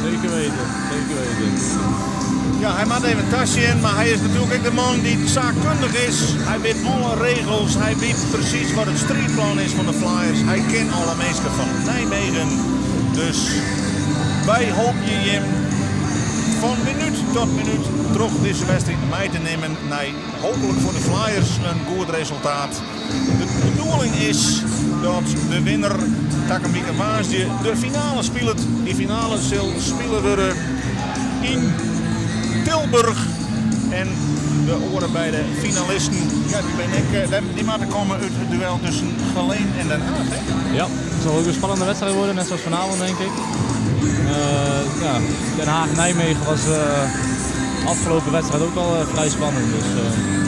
Zeker weten, zeker weten. Ja, hij maakt even een tasje in, maar hij is natuurlijk ook de man die zaakkundig is. Hij weet alle regels, hij weet precies wat het streetplan is van de Flyers. Hij kent alle mensen van Nijmegen. Dus wij hopen je van minuut tot minuut terug deze wedstrijd mee te nemen. Nee, hopelijk voor de Flyers een goed resultaat. De bedoeling is dat de winnaar Takkenbieke Waasje de finale speelt. Die finale zal spelen worden in Tilburg. En de oren bij de finalisten, ja, die moeten komen uit het duel tussen Geleen en Den Haag. Hè? Ja, het zal ook een spannende wedstrijd worden, net zoals vanavond denk ik. Ja, Den Haag-Nijmegen was de afgelopen wedstrijd ook al vrij spannend. Dus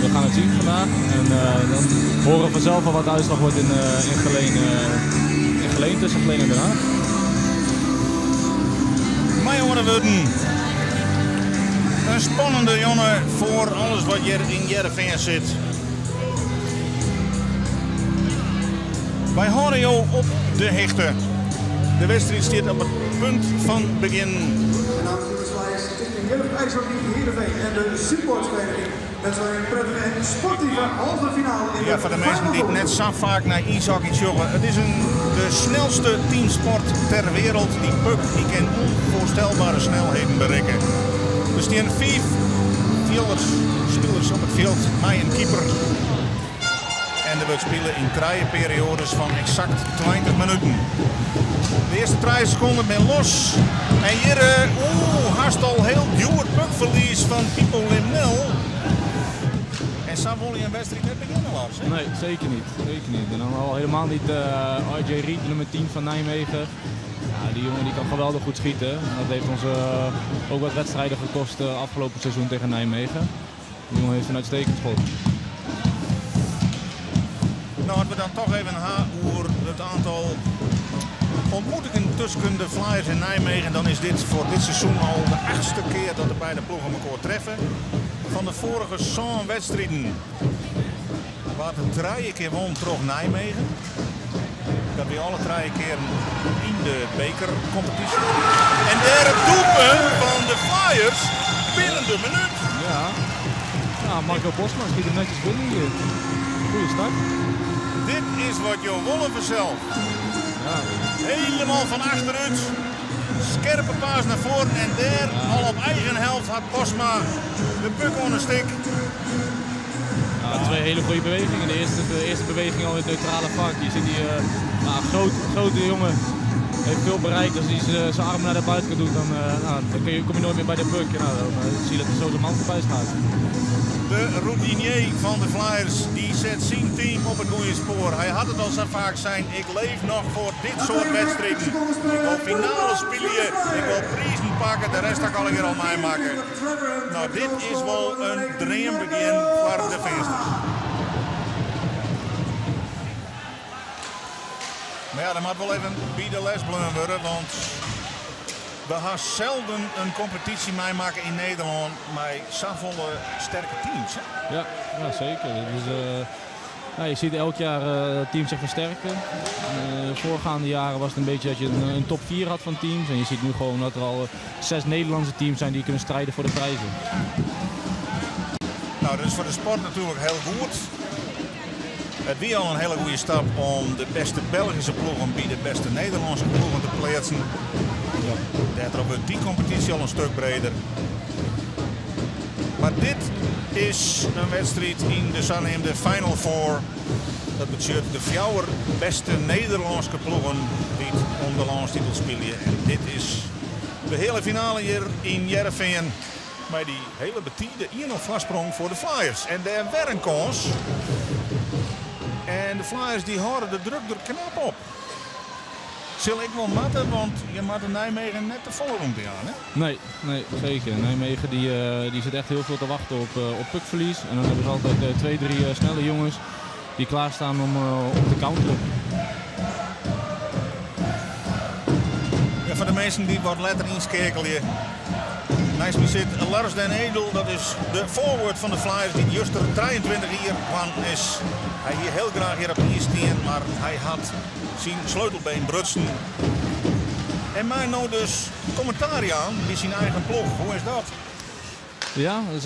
we gaan het zien vandaag. En dan horen we vanzelf al wat de uitslag wordt in Geleen tussen Geleen en Den Haag. Mijn jongen worden een spannende jongen voor alles wat hier in Jereveen zit. Wij horen jou op de hechte. De wedstrijd staat op het punt van begin. Namens de Flyers, Stichting Jeugd IJshockey Heerenveen en de supportsvereniging. Dat is een prettige en sportieve halve finale. Ja, voor de mensen die net zo vaak naar ijshockey joggen. Het is de snelste teamsport ter wereld. Die puck die kan onvoorstelbare snelheden bereiken. Er staan 5 spelers op het veld, met een keeper. En er wordt spelen in 3 periodes van exact 20 minuten. De eerste 3 seconden ben los. En hier haast al heel duur puckverlies van Pipo Limnel. En zo wil je een wedstrijd net beginnen, Lars. Hè? Nee, zeker niet. Zeker niet. En dan al helemaal niet RJ Reed, nummer 10 van Nijmegen. Ja, die jongen die kan geweldig goed schieten. Dat heeft ons ook wat wedstrijden gekost afgelopen seizoen tegen Nijmegen. Die jongen heeft een uitstekend schot. Nou, als we dan toch even gaan over het aantal ontmoetingen tussen de Flyers en Nijmegen, dan is dit voor dit seizoen al de 8e keer dat de beide ploegen elkaar treffen. Van de vorige 100 wedstrijden waren het 3 keer won terug Nijmegen. Dat weer alle 3 keer in de bekercompetitie. En daar het doelpunt van de Flyers binnen de minuut. Ja, ja, Marco Bosman schiet hem netjes binnen hier. Goeie start. Dit is wat Jo Wollen vanzelf. Ja. Helemaal van achteruit. Scherpe paas naar voren en daar al op eigen helft had Bosma de puck onder stik. Ja, 2 hele goede bewegingen. De eerste beweging al in het neutrale vak. Je ziet die grote jongen. Heeft veel bereik. Als hij zijn arm naar de buitenkant doet, dan kom je nooit meer bij de puck. Nou, dan zie je dat er zo zijn man voorbij gaat. De routinier van de Flyers die zet zijn team op het goede spoor. Hij had het al zo vaak zijn. Ik leef nog voor dit soort wedstrijden. Ik wil finale spelen. Ik wil prijzen pakken. De rest kan ik er al mee maken. Nou, dit is wel een droombegin voor de feesters. Maar ja, dat moet wel even bij de les blijven worden, want we gaan zelden een competitie meemaken in Nederland met zoveel sterke teams. Hè? Ja, ja, zeker. Dus, je ziet elk jaar teams zich versterken. Voorgaande jaren was het een beetje dat je een top 4 had van teams. En je ziet nu gewoon dat er al 6 Nederlandse teams zijn die kunnen strijden voor de prijzen. Nou, dat is voor de sport natuurlijk heel goed. Het was al een hele goede stap om de beste Belgische ploegen bij de beste Nederlandse ploegen te plaatsen. Ja. Daardoor wordt die competitie al een stuk breder. Maar dit is een wedstrijd in de zogenaamde Final Four. Dat betekent de 4 beste Nederlandse ploegen die om de landstitel spelen. En dit is de hele finale hier in Jereveen. Met die hele betiede 1-0 voorsprong voor de Flyers. En daar weer een kans. En de Flyers die houden de druk er knap op. Zal ik wel matten, want je moet in Nijmegen net de volle rond gaan, hè? Nee, zeker. Nijmegen die zit echt heel veel te wachten op puckverlies. En dan hebben ze altijd 2-3 snelle jongens die klaarstaan om te counteren. Ja, voor de mensen die wat letter inschakelen. Naast me zit Lars den Edel, dat is de forward van de Flyers die juist er 23 hier van is. Hij hier heel graag hier op de staan, maar hij had zijn sleutelbeen brutsen. En mij nou dus commentaar aan bij zijn eigen ploeg. Hoe is dat? Ja, dat is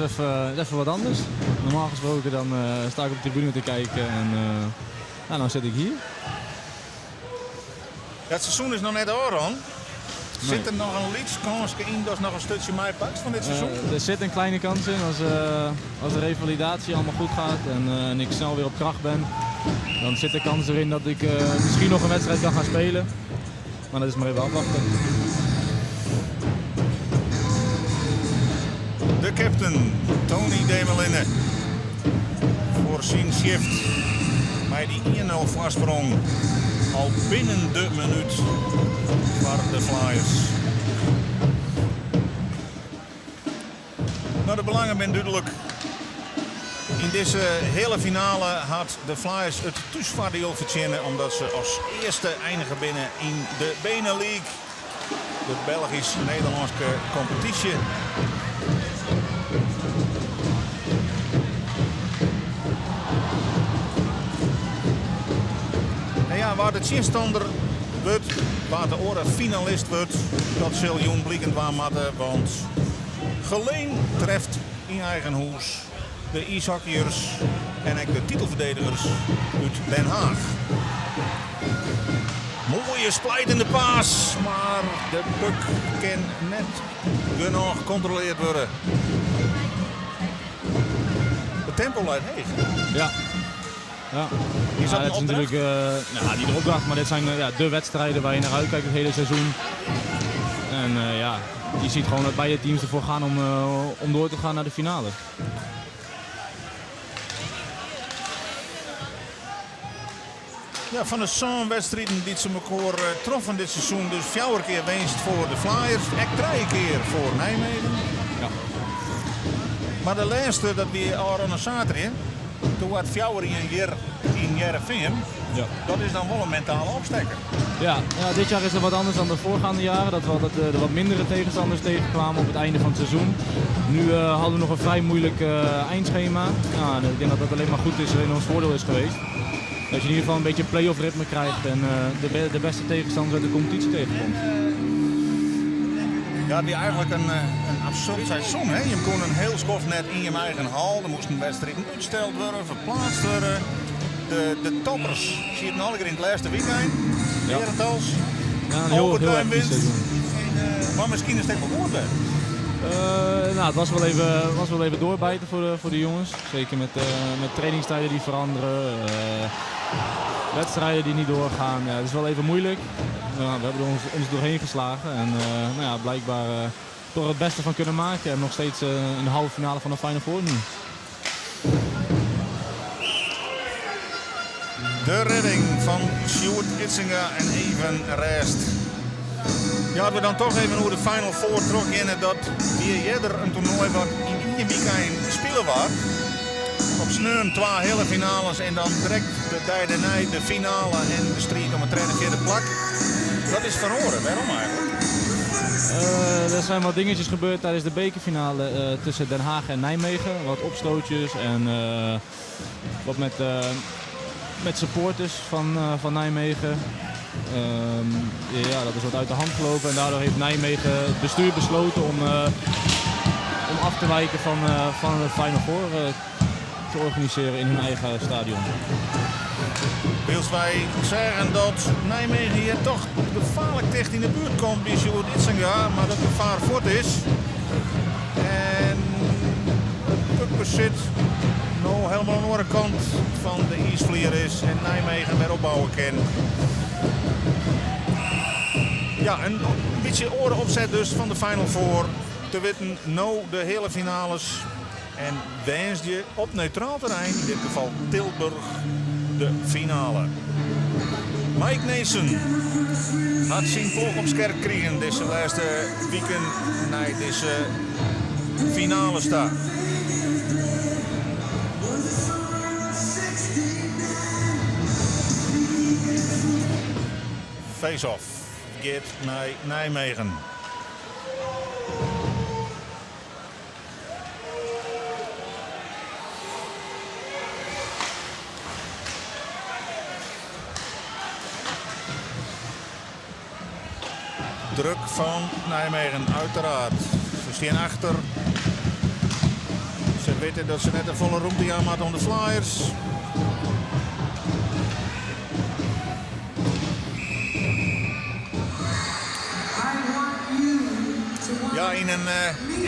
even wat anders. Normaal gesproken dan sta ik op de tribune te kijken en nou zit ik hier. Ja, het seizoen is nog net aan. Zit er nog een liedskans in dat nog een stukje mij pakt van dit seizoen? Er zit een kleine kans in als de revalidatie allemaal goed gaat en ik snel weer op kracht ben. Dan zit de kans erin dat ik misschien nog een wedstrijd kan gaan spelen. Maar dat is maar even afwachten. De captain, Tony Demelinne. Voor zijn shift. Bij die 1-0 voorsprong. Al binnen de minuut voor de Flyers. Nou, de belangen zijn duidelijk. In deze hele finale had de Flyers het thuisvoordeel verdienen omdat ze als eerste eindigen binnen in de Benelux, de Belgisch-Nederlandse competitie. En ja, waar de tegenstander wordt, waar de orde finalist wordt, dat zal jong blikkend waar matten, want Geleen treft in eigen huis de ijshockeyers en ook de titelverdedigers uit Den Haag. Mooie splijtende paas, maar de puck kan net genoeg gecontroleerd worden. Het tempo leidt heeg. Ja. Ja. Is dat een het is natuurlijk niet de opdracht, maar dit zijn de wedstrijden waar je naar uitkijkt het hele seizoen. En je ziet gewoon dat beide teams ervoor gaan om door te gaan naar de finale. Ja, van de zo'n-wedstrijden die ze elkaar troffen dit seizoen, dus 4 keer winst voor de Flyers, en 3 keer voor Nijmegen. Ja. Maar de laatste, dat weer aan een zaterdag, toen had 4 in Jereveen, Ja. dat is dan wel een mentale opstekker. Ja, dit jaar is het wat anders dan de voorgaande jaren. Dat we altijd de wat mindere tegenstanders tegenkwamen op het einde van het seizoen. Nu hadden we nog een vrij moeilijk eindschema. Ja, ik denk dat dat alleen maar goed is in ons voordeel is geweest. Dat je in ieder geval een beetje een play-off ritme krijgt en de beste tegenstanders uit de competitie tegenkomt. Ja, die eigenlijk een absurd seizoen. Hè? Je kon een heel schof net in je eigen hal. Er moesten wedstrijden uitgesteld worden, verplaatst worden. De toppers zitten al in het laatste weekend. Ja. Herentals. Ja, een heel overtime actief winst. seizoen. Maar misschien is het echt wel goed bij. Het was wel even doorbijten voor de jongens. Zeker met trainingstijden die veranderen. Wedstrijden die niet doorgaan. Ja, het is wel even moeilijk. We hebben ons doorheen geslagen. En blijkbaar toch het beste van kunnen maken. En nog steeds in de halve finale van de Final Four nu. De redding van Sjoerd Itzinga en even rest. Ja, hadden we dan toch even hoe de Final Four trok in dat die eerder een toernooi wat in je weekend spelen was. Op sneun 2 hele finales en dan direct de derde night, de finale en de strijd om het vierde plak. Dat is verloren. Waarom eigenlijk? Er zijn wat dingetjes gebeurd tijdens de bekerfinale tussen Den Haag en Nijmegen. Wat opstootjes en wat met supporters van Nijmegen. Dat is wat uit de hand gelopen en daardoor heeft Nijmegen het bestuur besloten om af te wijken van de Final Four te organiseren in hun eigen stadion. Wils wij zeggen dat Nijmegen hier toch gevaarlijk dicht in de buurt komt bij Sjoerd Itzinga, maar dat het gevaar voort is. En het puckbezit nou helemaal aan de andere kant van de ijsvlier is en Nijmegen weer opbouwen kan. Ja, een beetje oren opzet dus van de Final Four. Te weten nou de hele finales. En wens je op neutraal terrein, in dit geval Tilburg, de finale. Mike Neesen had zijn ploeg op scherp gekregen deze laatste weekend naar deze finale staat. Face-off gaat naar Nijmegen. druk van Nijmegen, uiteraard. Ze staan achter. Ze weten dat ze net een volle ruimte aan hadden om de Flyers. Ja, in een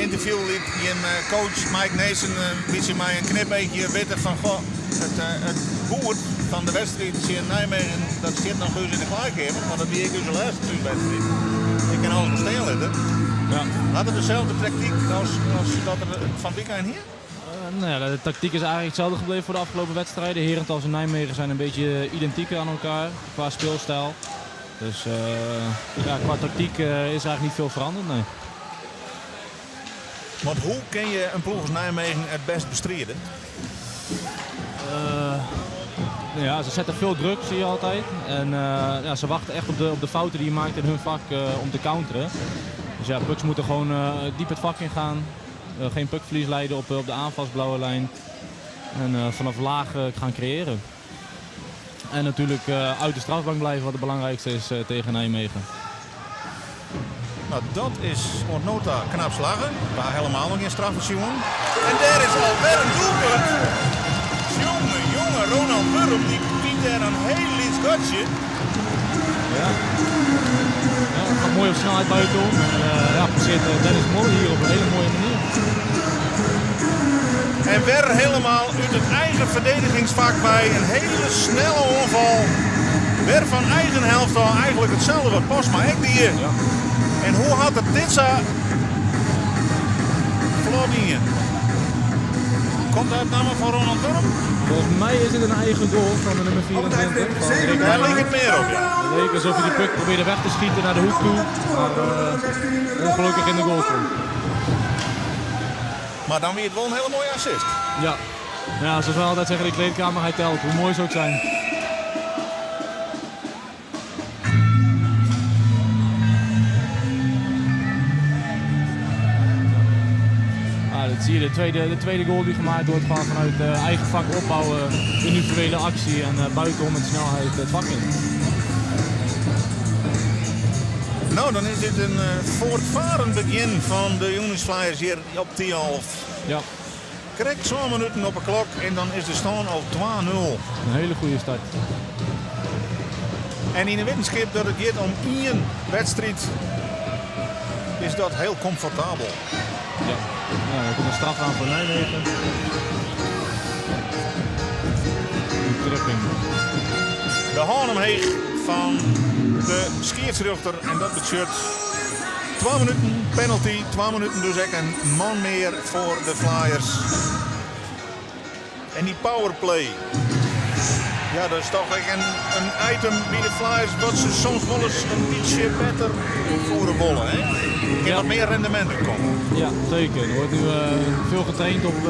interview liet coach Mike Neesen een beetje mij een knipbeetje weten van goh, het boert van de wedstrijd in Nijmegen, dat zit nog dus in de klaarkamer, want dat die ik dus de laatste wedstrijd. Ik kan alles nog stil letten. Ja. Had het dezelfde tactiek als dat er van het weekend hier? Nou ja, de tactiek is eigenlijk hetzelfde gebleven voor de afgelopen wedstrijden. Herentals en Nijmegen zijn een beetje identiek aan elkaar qua speelstijl. Dus ja, qua tactiek is eigenlijk niet veel veranderd. Nee. Want hoe kun je een ploeg als Nijmegen het best bestrijden? Ja, ze zetten veel druk, zie je altijd. En ja, ze wachten echt op de fouten die je maakt in hun vak om te counteren. Dus ja, pucks moeten gewoon diep het vak in gaan. Geen puckverlies leiden op de aanvalsblauwe lijn. En vanaf laag gaan creëren. En natuurlijk uit de strafbank blijven, wat het belangrijkste is tegen Nijmegen. Nou, dat is Nota knap slagen. Waar helemaal nog geen straf is, jongen. En daar is alweer een doelpunt. Jongen, Ronald Wurm, die biedt daar een heel lief schotje. Ja. Ja, het gaat mooi op snelheid buitenom. Ja, passeert Dennis Mooi hier op een hele mooie manier. En weer helemaal uit het eigen verdedigingsvak bij een hele snelle aanval. Weer van eigen helft al eigenlijk hetzelfde wat Postma ik die hier. Ja. En hoe had het dit zo Vladimir? Komt dat namen van Ronald Wurm? Volgens mij is het een eigen goal van de nummer 24. Van Rick Daar Heijlen. ligt het meer op, ja. Het leek alsof hij die puck probeerde weg te schieten naar de hoek toe. Maar ongelukkig in de goal komt. Maar dan weer het wel een hele mooie assist. Ja. Ja, zoals we altijd zeggen in de kleedkamer, hij telt. Hoe mooi zou het zijn. Dat zie je, de tweede goal die gemaakt wordt gewoon vanuit eigen vak opbouwen, individuele actie en buitenom met snelheid het vak in. Nou, dan is dit een voortvarend begin van de Jongens Flyers hier op Tialf. Ja, Krijg 2 minuten op de klok en dan is de stand al 2-0. een hele goede start. En in de wetenschap dat het gaat om 1 wedstrijd is dat heel comfortabel. Ja, ja, er komt een straf aan voor Nijmegen. Een tripping. De Haarlemheeg van de scheidsrechter en dat betekent 2 minuten penalty, 2 minuten dus ook een man meer voor de Flyers. En die powerplay. Ja, dat is toch echt een item bij de Flyers wat ze soms wel eens een beetje beter voeren willen. Hè? Er kan wat meer rendement in komen. Ja, zeker. Er wordt nu veel getraind op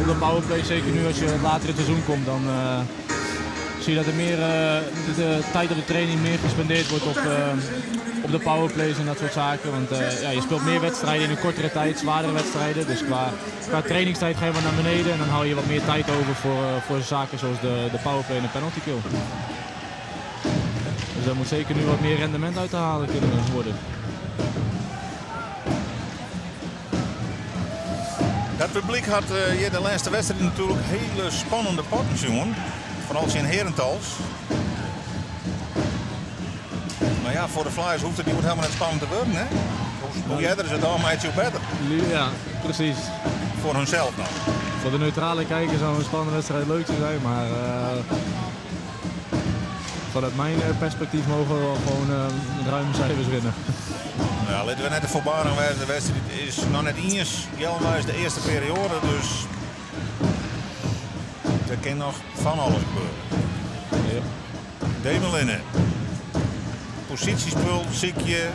de powerplay. Zeker nu als je later in het seizoen komt, dan zie je dat er meer de tijd op de training meer gespendeerd wordt op de powerplays en dat soort zaken. Want ja, je speelt meer wedstrijden in een kortere tijd, zwaardere wedstrijden. Dus qua trainingstijd ga je wat naar beneden en dan hou je wat meer tijd over voor zaken zoals de powerplay en de penalty kill. Dus daar moet zeker nu wat meer rendement uit te halen kunnen worden. Het publiek had hier de laatste wedstrijd natuurlijk hele spannende potten, jongen. Vooral in Herentals. Maar ja, voor de Flyers hoeft het niet helemaal net spannend te worden, hè? Hoe jij er is het allemaal iets beter. Ja, precies. Voor hunzelf nog. Voor de neutrale kijker zou een spannende wedstrijd leuk zijn, maar vanuit mijn perspectief mogen we wel gewoon ruime cijfers winnen. Ja, laten we net de voorbaren wijzen. De wedstrijd is nog net eens Jelwijs de eerste periode, dus er kan nog van alles gebeuren. Ja. Demelinnen. Positiespul, ziekje,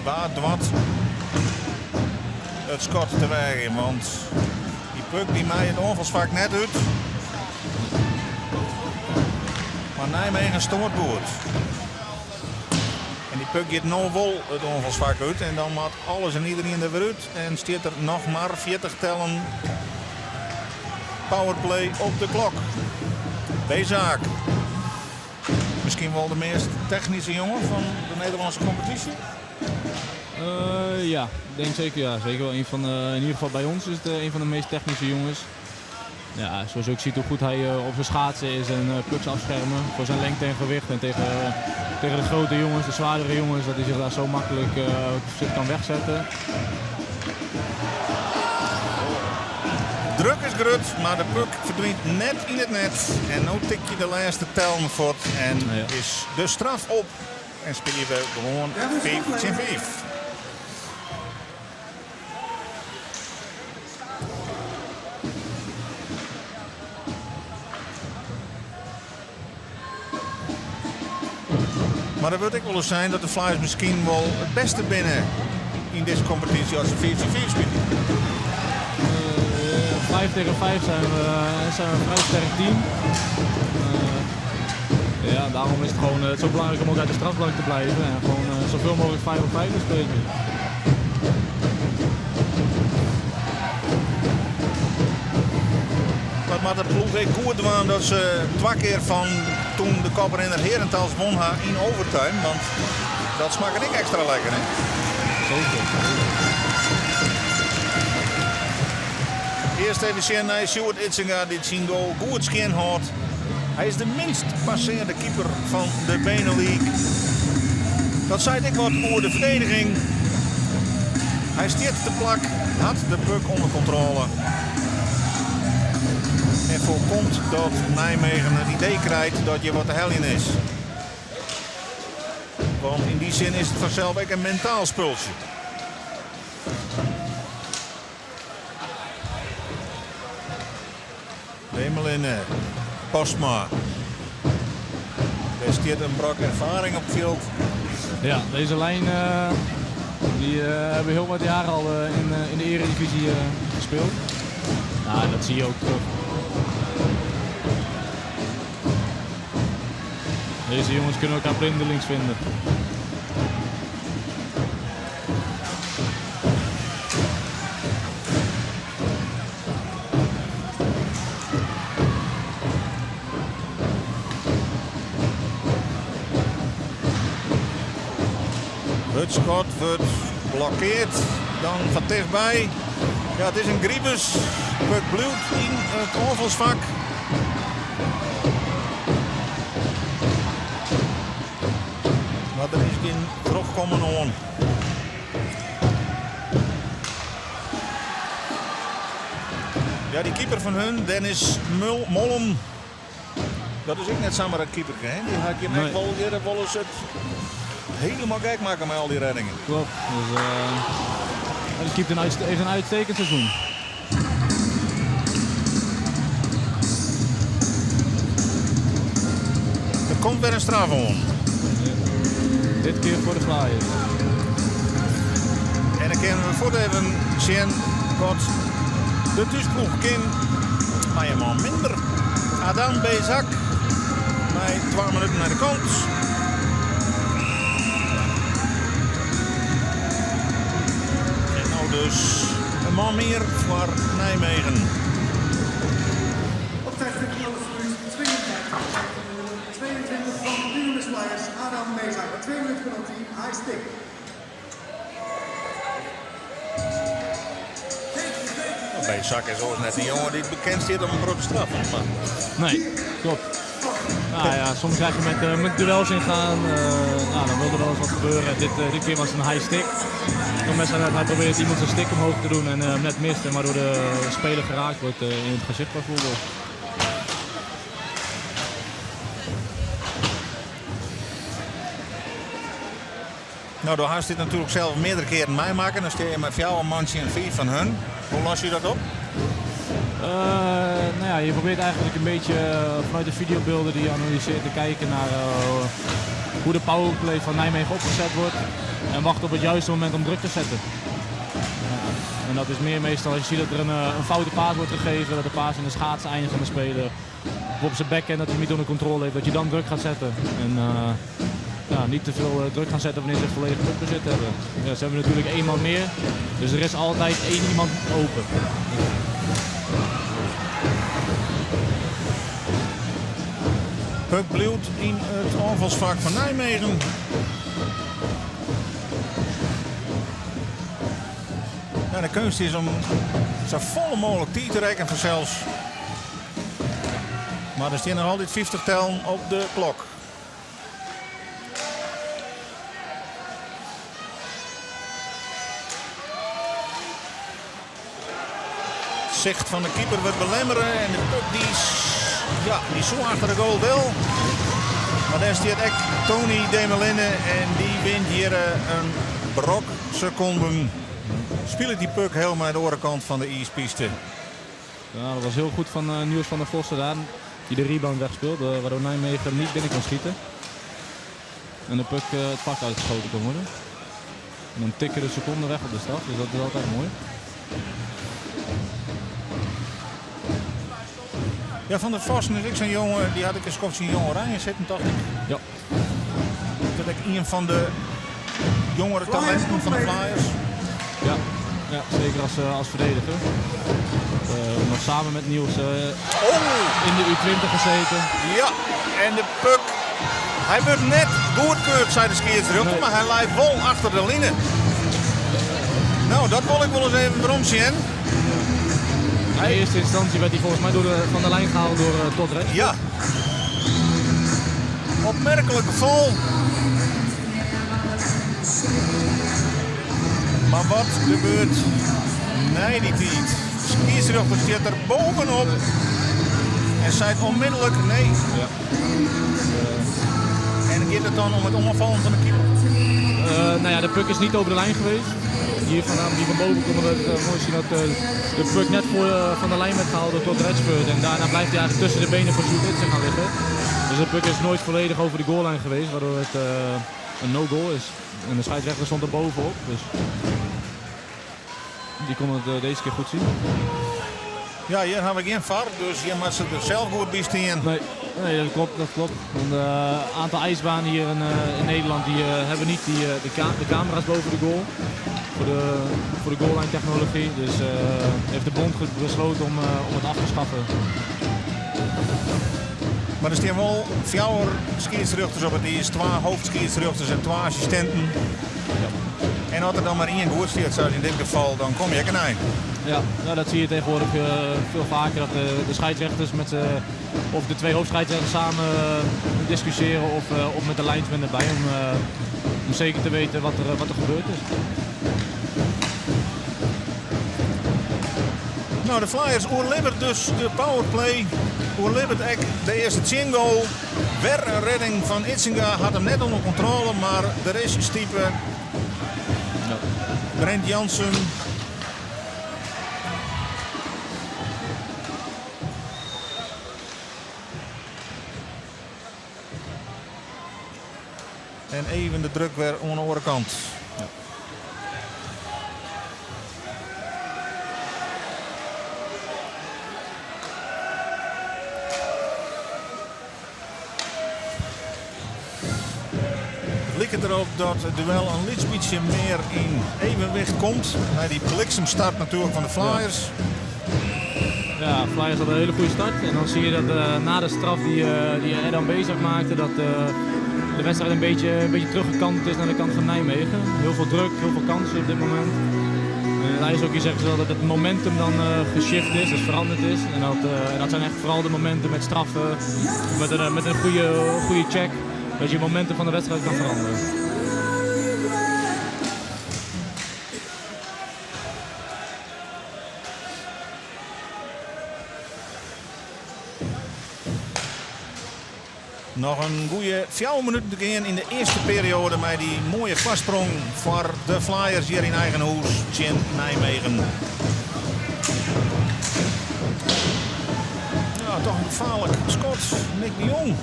wat. Het schot te weigeren, want die puck die mij het onvalsvak net uit. Maar Nijmegen stoort goed. En die puck gaat nou wel het onvalsvak uit en dan maakt alles en iedereen er weer uit. En staat er nog maar 40 tellen powerplay op de klok. Bezak. Misschien wel de meest technische jongen van de Nederlandse competitie. Ja, ik denk zeker ja. Zeker wel een van in ieder geval bij ons is het een van de meest technische jongens. Ja, zoals je ook ziet hoe goed hij op zijn schaatsen is en pucks afschermen voor zijn lengte en gewicht. En tegen de grote jongens, de zwaardere jongens, dat hij zich daar zo makkelijk zich kan wegzetten. Druk is grut, maar de puck verdwijnt net in het net. En nu tik je de laatste tel voor en is de straf op. En spelen we gewoon 5-5. Maar dat wil ik wel eens zijn dat de Flyers misschien wel het beste binnen in deze competitie als ze 4-4 spelen. 5 tegen 5 zijn we een vrij sterk team. Ja, daarom is het gewoon zo belangrijk om ook uit de strafblank te blijven en gewoon zoveel mogelijk 5 op 5 te spelen. Wat maar de ploeg heeft goed gedaan dat ze 2 keer van toen de koprenner Herentals won haar in overtime, want dat smaakt ik extra lekker, hè? Zeker. Eerst even zien naar Sjoerd Itzinga, dit zien goal goed scheen houdt. Hij is de minst passeerde keeper van de Benelux. Dat zei ik wat over de verdediging. Hij stiert de plak, had de puck onder controle. En voorkomt dat Nijmegen het idee krijgt dat je wat de hel in is. Want in die zin is het vanzelf ook een mentaal spultje. Demeline, Postma. Er stiert een brok ervaring op het veld. Ja, deze lijn die hebben heel wat jaren al in de Eredivisie gespeeld. Nou, dat zie je ook terug. Deze jongens kunnen elkaar blindelings vinden. Het schot wordt blokkeerd. Dan van dichtbij. Ja, het is een griebus. Puck bloed in het aanvalsvak. Maar er is geen terugkomen aan. Ja, die keeper van hun, Dennis Mollen. Dat is ook net samen een keeper, hè? Die had je Nee. wel eens het helemaal gek maken met al die reddingen. Klopt. Dus, de keeper heeft een uitstekend seizoen. Er komt weer een straf aan. Dit keer voor de Flyers. En dan kunnen we voor even zien wat de thuisploeg kan. Maar je man minder. Adam Bezak. Met 12 minuten naar de kant. En nou dus een man meer voor Nijmegen. Op tijd de minuut 22 van de Nieuwe Flyers, Adam Bezak. 2 minuten penalty, high stick. Bezak is ook net een jongen die het bekend staat om een grote straf. Nee, klopt. Nou ja, soms krijg je met duels ingaan. Nou, dan wil er wel eens wat gebeuren. Dit keer was het een high stick. Hij probeert iemand zijn stick omhoog te doen en net mist. En waardoor de speler geraakt wordt in het gezicht bijvoorbeeld. Nou, door haast dit natuurlijk zelf meerdere keren meemaken. Dan stel je met jou een mandje en 4 van hun. Hoe los je dat op? Nou ja, je probeert eigenlijk een beetje vanuit de videobeelden die je analyseert te kijken naar hoe de powerplay van Nijmegen opgezet wordt. En wacht op het juiste moment om druk te zetten. En dat is meer meestal als je ziet dat er een foute paas wordt gegeven, dat de paas in de schaats eindigt van de speler. Of op zijn backhand dat hij niet onder controle heeft, dat je dan druk gaat zetten. En niet te veel druk gaan zetten wanneer ze volledig drukbezit hebben. Ja, ze hebben natuurlijk 1 man meer, dus er is altijd 1 iemand open. Puck bloed in het aanvalsvak van Nijmegen. Nou, de kunst is om zo vol mogelijk tijd te rekken vanzelfs. Maar er staan nog altijd 50 tellen op de klok. Zicht van de keeper wordt belemmeren en de puck die is zo achter de goal wel. Maar daar staat echt Tony Demeline en die wint hier een brok seconden. Speelt die puck helemaal aan de andere kant van de ijspiste. Ja, dat was heel goed van Niels van der Vossen daar, die de rebound wegspeelt, waardoor Nijmegen niet binnen kon schieten. En de puck het vak uitgeschoten kon worden. En dan tikken de seconden weg op de straf, dus dat is altijd mooi. Ja, Van der Vossen is ook zo'n jongen, die had ik eens kort zien jong oranje zitten, dacht ik. Ja. Dat ik een van de jongere talenten van de Flyers. Ja, zeker als verdediger. Nog samen met Niels in de U20 gezeten. Ja, en de puck. Hij wordt net goedkeurd, zei de scheidsrechter, Nee. maar hij lijkt wel achter de lijnen. Nou, dat wil ik wel eens even erom zien. In eerste instantie werd hij volgens mij van de lijn gehaald door Todrek. Ja. Opmerkelijke val. Maar wat gebeurt? Nee, die tijd. Scheidsrechter staat er bovenop. En zei onmiddellijk nee. Ja. En dan gaat het dan om het omvallen van de keeper. Nou ja, de puck is niet over de lijn geweest. Hier van boven konden we mooi zien dat de puck net van de lijn werd gehaald door Todd Redford. En daarna blijft hij eigenlijk tussen de benen van Sjoerd gaan liggen. Dus de puck is nooit volledig over de goallijn geweest, waardoor het een no-goal is. En de scheidsrechter stond er bovenop. Dus die kon het deze keer goed zien. Ja, hier hebben we geen VAR, dus je moet ze er zelf goed bij staan. Nee, dat klopt. Want een aantal ijsbanen hier in Nederland die hebben niet de camera's boven de goal. Voor de goalline technologie. Dus heeft de bond besloten om het af te schaffen. Maar er staan wel 4 scheidsrechters op het eerst, 2 hoofdscheidsrechters en 2 assistenten. Ja. En als er dan maar 1 goed staat, zoals in dit geval, dan kom je er een eind. Ja, dat zie je tegenwoordig veel vaker. Dat de scheidsrechters of de 2 hoofdscheidsrechters samen discussiëren of met de linesman erbij. Om zeker te weten wat er gebeurd is. Nou, de Flyers oerlibbert dus de powerplay. Oerlibbert ook de eerste 10 goal. Weer een redding van Itzinga, had hem net onder controle, maar er is Stiepen. Ja. Brent Jansen. En even de druk weer aan de andere kant. Ja. Het lijkt erop dat het duel een beetje meer in evenwicht komt. Bij die bliksemstart natuurlijk van de Flyers. Ja, Flyers hadden een hele goede start. En dan zie je dat na de straf die Adam Bezig maakte, dat de wedstrijd een beetje teruggekant is naar de kant van Nijmegen. Heel veel druk, heel veel kansen op dit moment. En het ijshockey zeggen ze dat het momentum dan geshift is, dus veranderd is. En dat zijn echt vooral de momenten met straffen, met een goede check, dat je het momentum van de wedstrijd kan veranderen. Nog een goede 4 minuten te gaan in de eerste periode met die mooie vastsprong voor de Flyers hier in eigen huis in Nijmegen. Ja, toch een gevaarlijk schot. Nick de Jong.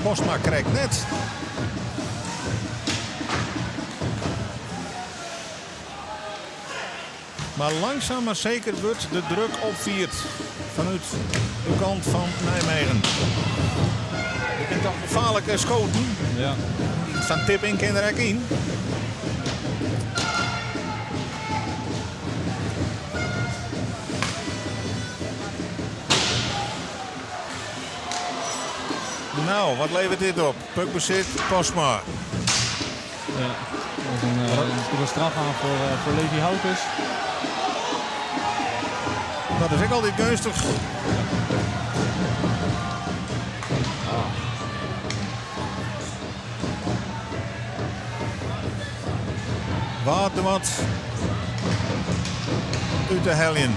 Postma krijgt net. Maar langzaam maar zeker wordt de druk opviert vanuit de kant van Nijmegen. Je kunt toch gevaarlijke schoten. Ja. Van tip in kan er ook in. Nou, wat levert dit op? Puckbezit, Postma. Ja, dat is een straf aan voor Levi Houkes. Dat is ook altijd gunstig. Wat uit de helien.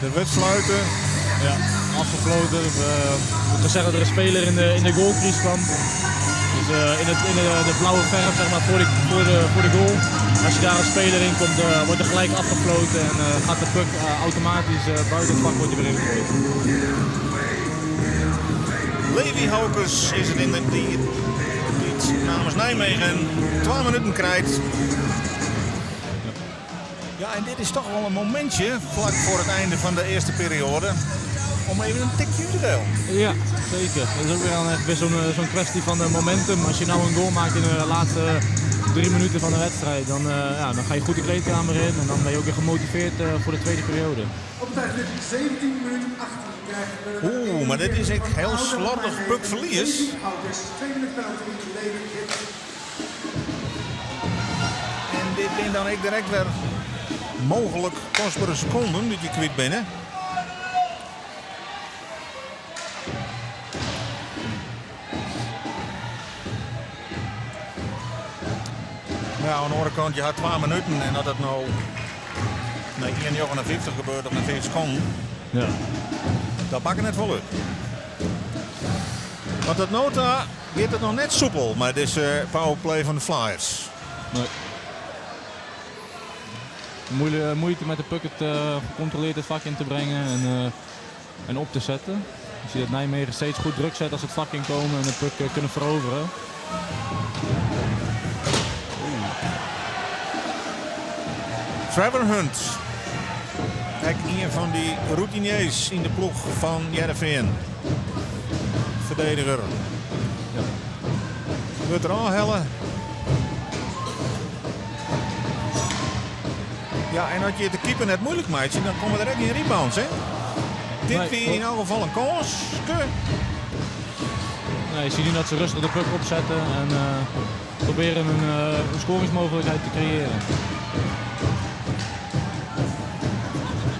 Er wordt fluiten. Ja, afgefloten. We moeten zeggen dat er een speler in de goalcrease kwam. Dus in de blauwe verf zeg maar, voor de goal. Als je daar een speler in komt, wordt er gelijk afgefloten en gaat de puck automatisch buiten het vak wordt weer ingegooid. Levi Houkes is het in die namens Nijmegen 12 minuten krijgt. Ja, en dit is toch wel een momentje vlak voor het einde van de eerste periode om even een tikje te delen. Ja, zeker. Dat is ook weer zo'n kwestie van momentum. Als je nou een goal maakt in de laatste 3 minuten van de wedstrijd, dan ga je goed de kleedkamer in en dan ben je ook weer gemotiveerd voor de tweede periode. Op de tijd 17 minuten 18 krijgen we... Oeh, maar dit is echt heel slordig puckverlies. 2 minuten penalty, Levi. En dit ben dan ik direct weer mogelijk kostbare seconden dat je kwijt bent. Hè? Ja, aan de andere kant, je had 12 minuten en dat het nou naar 1:59 gebeurt of naar 40 seconden. Ja. Dat pakken het wel uit. Want het nota gaat het nog net soepel met deze powerplay van de Flyers. Nee. Moeite met de puck het gecontroleerd het vak in te brengen en op te zetten. Je ziet dat Nijmegen steeds goed druk zet als het vak in komen en de puck kunnen veroveren. Trevor Hunt. Kijk, een van die routiniers in de ploeg van Heerenveen. Verdediger. Ja. Wordt er aanhellen. Ja, en als je de keeper net moeilijk maakt, dan komen er ook geen rebounds, hè? Dit Nee, weer in elk geval een kans. Nee, je ziet nu dat ze rustig de puck opzetten en proberen een scoringsmogelijkheid te creëren.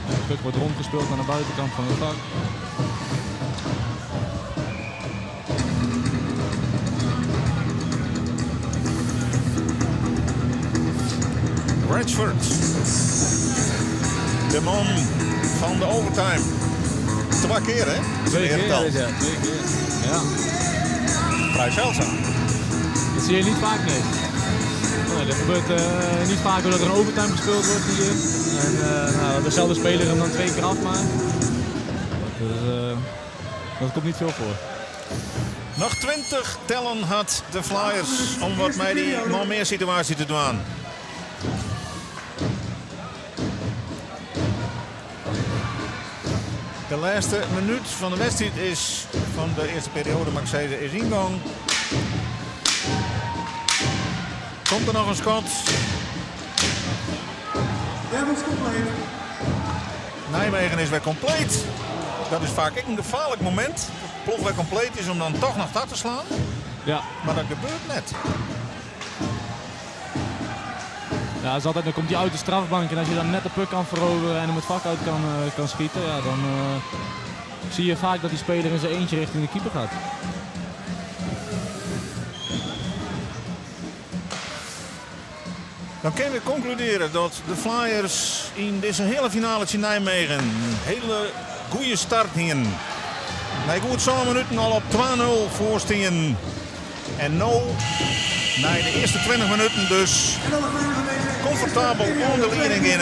De puck wordt rondgespeeld aan de buitenkant van het vak. Redford. De man van de overtime. 2 keer, hè? 2 keer, ja. 2 keer. Ja. Vrij zeldzaam. Dat zie je niet vaak, nee. Nee, dat gebeurt niet vaak doordat er een overtime gespeeld wordt hier. En dezelfde speler hem dan 2 keer afmaakt. Dat komt niet veel voor. Nog 20 tellen had de Flyers om wat mij die man meer situatie te doen. De laatste minuut van de wedstrijd is van de eerste periode, mag ik zeggen, is ingang. Komt er nog een schot? Devils compleet. Nijmegen is weer compleet. Dat is vaak ook een gevaarlijk moment. De ploeg weer compleet is om dan toch nog dat te slaan. Ja. Maar dat gebeurt net. Ja, het is altijd, dan komt hij uit de strafbank en als je dan net de puck kan veroveren en hem het vak uit kan schieten, ja, dan zie je vaak dat die speler in zijn eentje richting de keeper gaat. Dan kunnen we concluderen dat de Flyers in deze hele finale in Nijmegen een hele goede start hingen. Met goed 7 minuten al op 2-0 voorstingen. En nu, na de eerste 20 minuten dus, comfortabel onder de leiding in.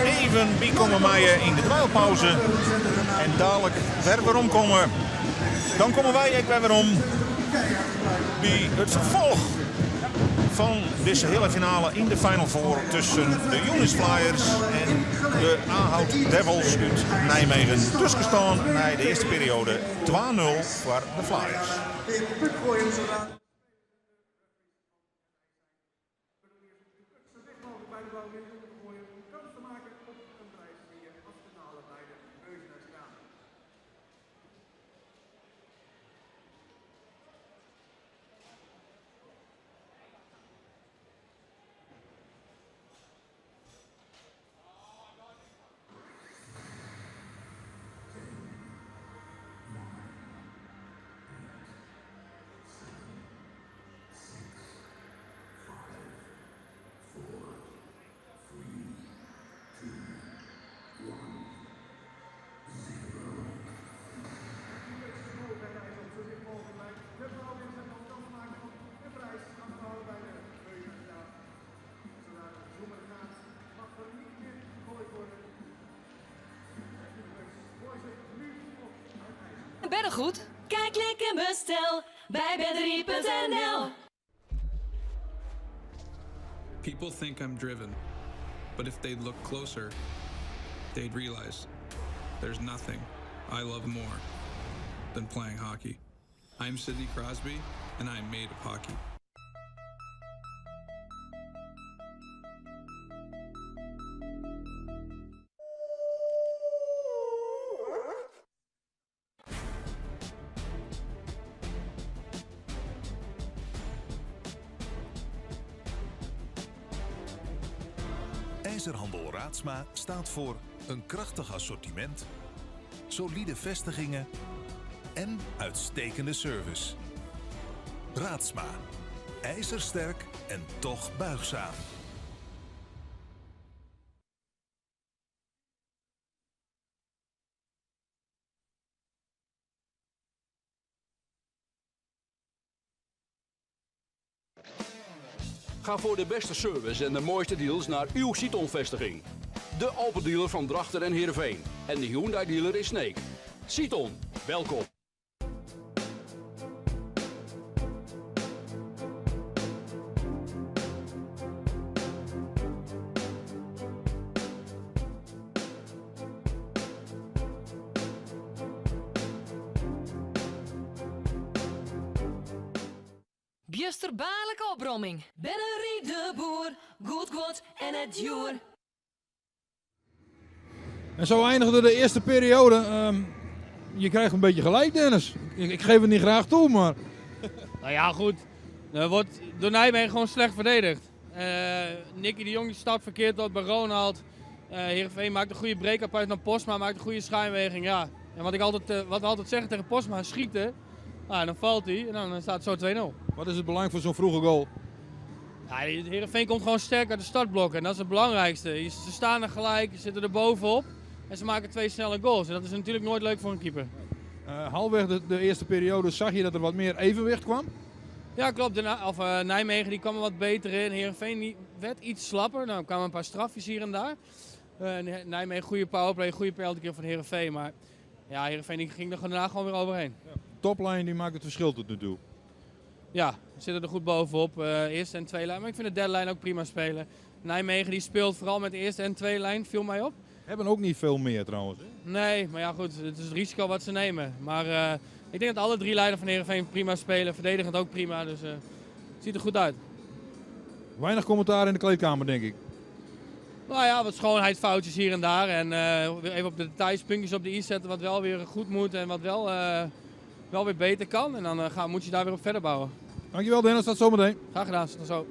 Even bijkomen maaien in de dweilpauze. En dadelijk weer omkomen. Dan komen wij ook weer om bij het vervolg van deze hele finale in de Final Four tussen de Unis Flyers en de Ahaut Devils uit Nijmegen. Tussengestaan na de eerste periode 2-0 voor de Flyers. allebei de neuzen uit staan. Beddengoed? Kijk, klik en bestel bij bedderie.nl. People think I'm driven, but if they'd look closer, they'd realize there's nothing I love more than playing hockey. I'm Sidney Crosby, and I'm made of hockey. IJzerhandel Raadsma staat voor een krachtig assortiment, solide vestigingen en uitstekende service. Raadsma. IJzersterk en toch buigzaam. Ga voor de beste service en de mooiste deals naar uw Citon-vestiging. De Alpen-dealer van Drachten en Heerenveen. En de Hyundai-dealer in Sneek. Citon, welkom. Bjusterbaarlijke opbromming. Bedderie de boer, goed en het joer. En zo eindigde de eerste periode. Je krijgt een beetje gelijk, Dennis. Ik geef het niet graag toe, maar... Nou ja, goed. Er wordt door Nijmegen gewoon slecht verdedigd. Nicky de Jong die stapt verkeerd op bij Ronald. Heerenveen maakt een goede break-up uit naar Postma, maakt een goede schuinweging. Ja. En wat we altijd zeggen tegen Postma, schieten. Nou, dan valt hij en dan staat het zo 2-0. Wat is het belang voor zo'n vroege goal? Ja, Heerenveen komt gewoon sterk uit de startblokken en dat is het belangrijkste. Ze staan er gelijk, ze zitten er bovenop en ze maken 2 snelle goals. En dat is natuurlijk nooit leuk voor een keeper. Halfweg de eerste periode zag je dat er wat meer evenwicht kwam? Ja, klopt. Nijmegen die kwam er wat beter in. Heerenveen die werd iets slapper. Nou, er kwamen een paar strafjes hier en daar. Nijmegen goede powerplay, goede penalty keer van Heerenveen. Maar ja, Heerenveen die ging er daarna gewoon weer overheen. Ja. Toplijn die maakt het verschil tot nu toe. Ja, we zitten er goed bovenop. Eerste en tweede lijn. Maar ik vind de derde lijn ook prima spelen. Nijmegen die speelt vooral met de eerste en tweede lijn. Viel mij op. Hebben ook niet veel meer trouwens. Hè? Nee, maar ja goed. Het is het risico wat ze nemen. Maar ik denk dat alle 3 lijnen van Heerenveen prima spelen. Verdedigend ook prima. Dus het ziet er goed uit. Weinig commentaar in de kleedkamer, denk ik. Nou ja, wat schoonheidsfoutjes hier en daar. En even op de details, puntjes op de i zetten wat wel weer goed moet en wat wel weer beter kan. En dan moet je daar weer op verder bouwen. Dankjewel Dennis, tot zometeen. Graag gedaan, tot zo.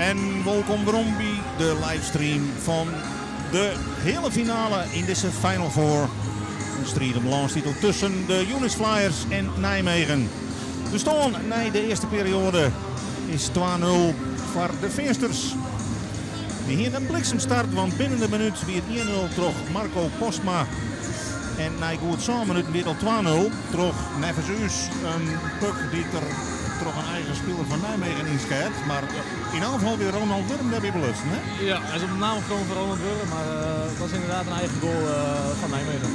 En welkom weer bij de livestream van de hele finale in deze Final Four. Een strijd om de landstitel tussen de Unis Flyers en Nijmegen. De stand na de eerste periode is 2-0 voor de Feesters. Die hier een bliksemstart, want binnen de minuut weer 1-0 terug Marco Postma. En na goed zo'n minuut weer al 2-0 terug Nevesus. Een puck die er toch een eigen speler van Nijmegen inskeert. Maar in aanval weer Ronald Wurm daar weer belust. Hè? Ja, hij is op de naam gekomen van Ronald Wurm, maar dat was inderdaad een eigen goal van Nijmegen.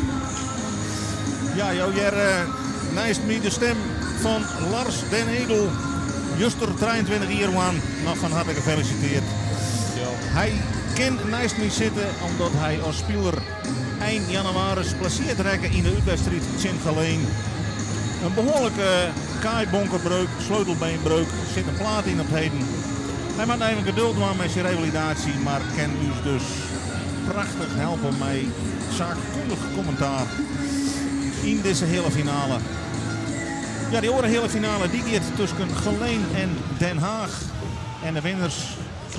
Ja, Jojer, naast me de stem van Lars Den Edel. Juster 23 jaar aan. Nog van harte gefeliciteerd. Ja. Hij kan naast me zitten omdat hij als speler eind januari placeert rekken in de uitwedstrijd Sint-Geleen. Een behoorlijke kaaibonkerbreuk, sleutelbeenbreuk, zit een plaat in op het heden. Hij maakt even geduld met zijn revalidatie, maar kan u dus prachtig helpen met zaakkundig commentaar in deze hele finale. Ja, die andere hele finale die gaat tussen Geleen en Den Haag. En de winnaars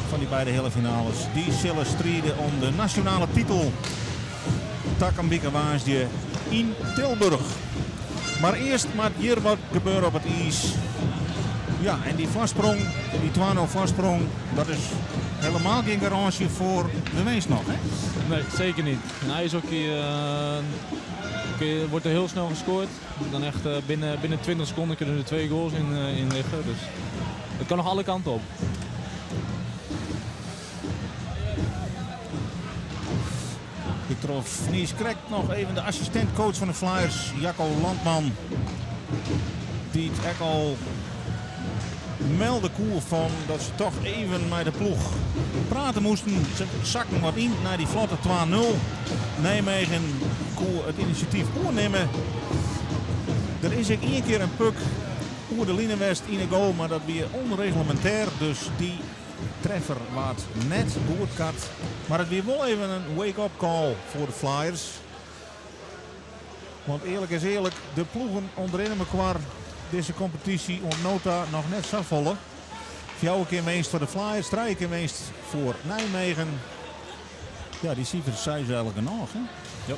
van die beide hele finales, die zullen strijden om de nationale titel Takkenbieke Waasje in Tilburg. Maar eerst moet hier wat gebeuren op het ijs. Ja, en die vastsprong, die 2-0 vastsprong, dat is helemaal geen garantie voor de winst nog, hè? Nee, zeker niet. In ijshockey wordt er heel snel gescoord. Dan echt binnen 20 seconden kunnen er 2 goals in liggen. Dus het kan nog alle kanten op. Ik trof Nies Krek nog even de assistentcoach van de Flyers, Jacco Landman. Die het echt al meldde koel van dat ze toch even met de ploeg praten moesten. Ze zakken wat in naar die vlotte 2-0. Nijmegen koel het initiatief oornemen. Er is ook 1 keer een puck over de Linewest in een goal, maar dat weer onreglementair. Dus die treffer wat net doorkat. Maar het weer wel even een wake-up call voor de Flyers. Want eerlijk is eerlijk, de ploegen onderin elkaar deze competitie ontnota nog net zo volle. 4 keer winst voor de Flyers, 3 keer winst voor Nijmegen. Ja, die cijfers zijn ze eigenlijk nog. Hè? Ja.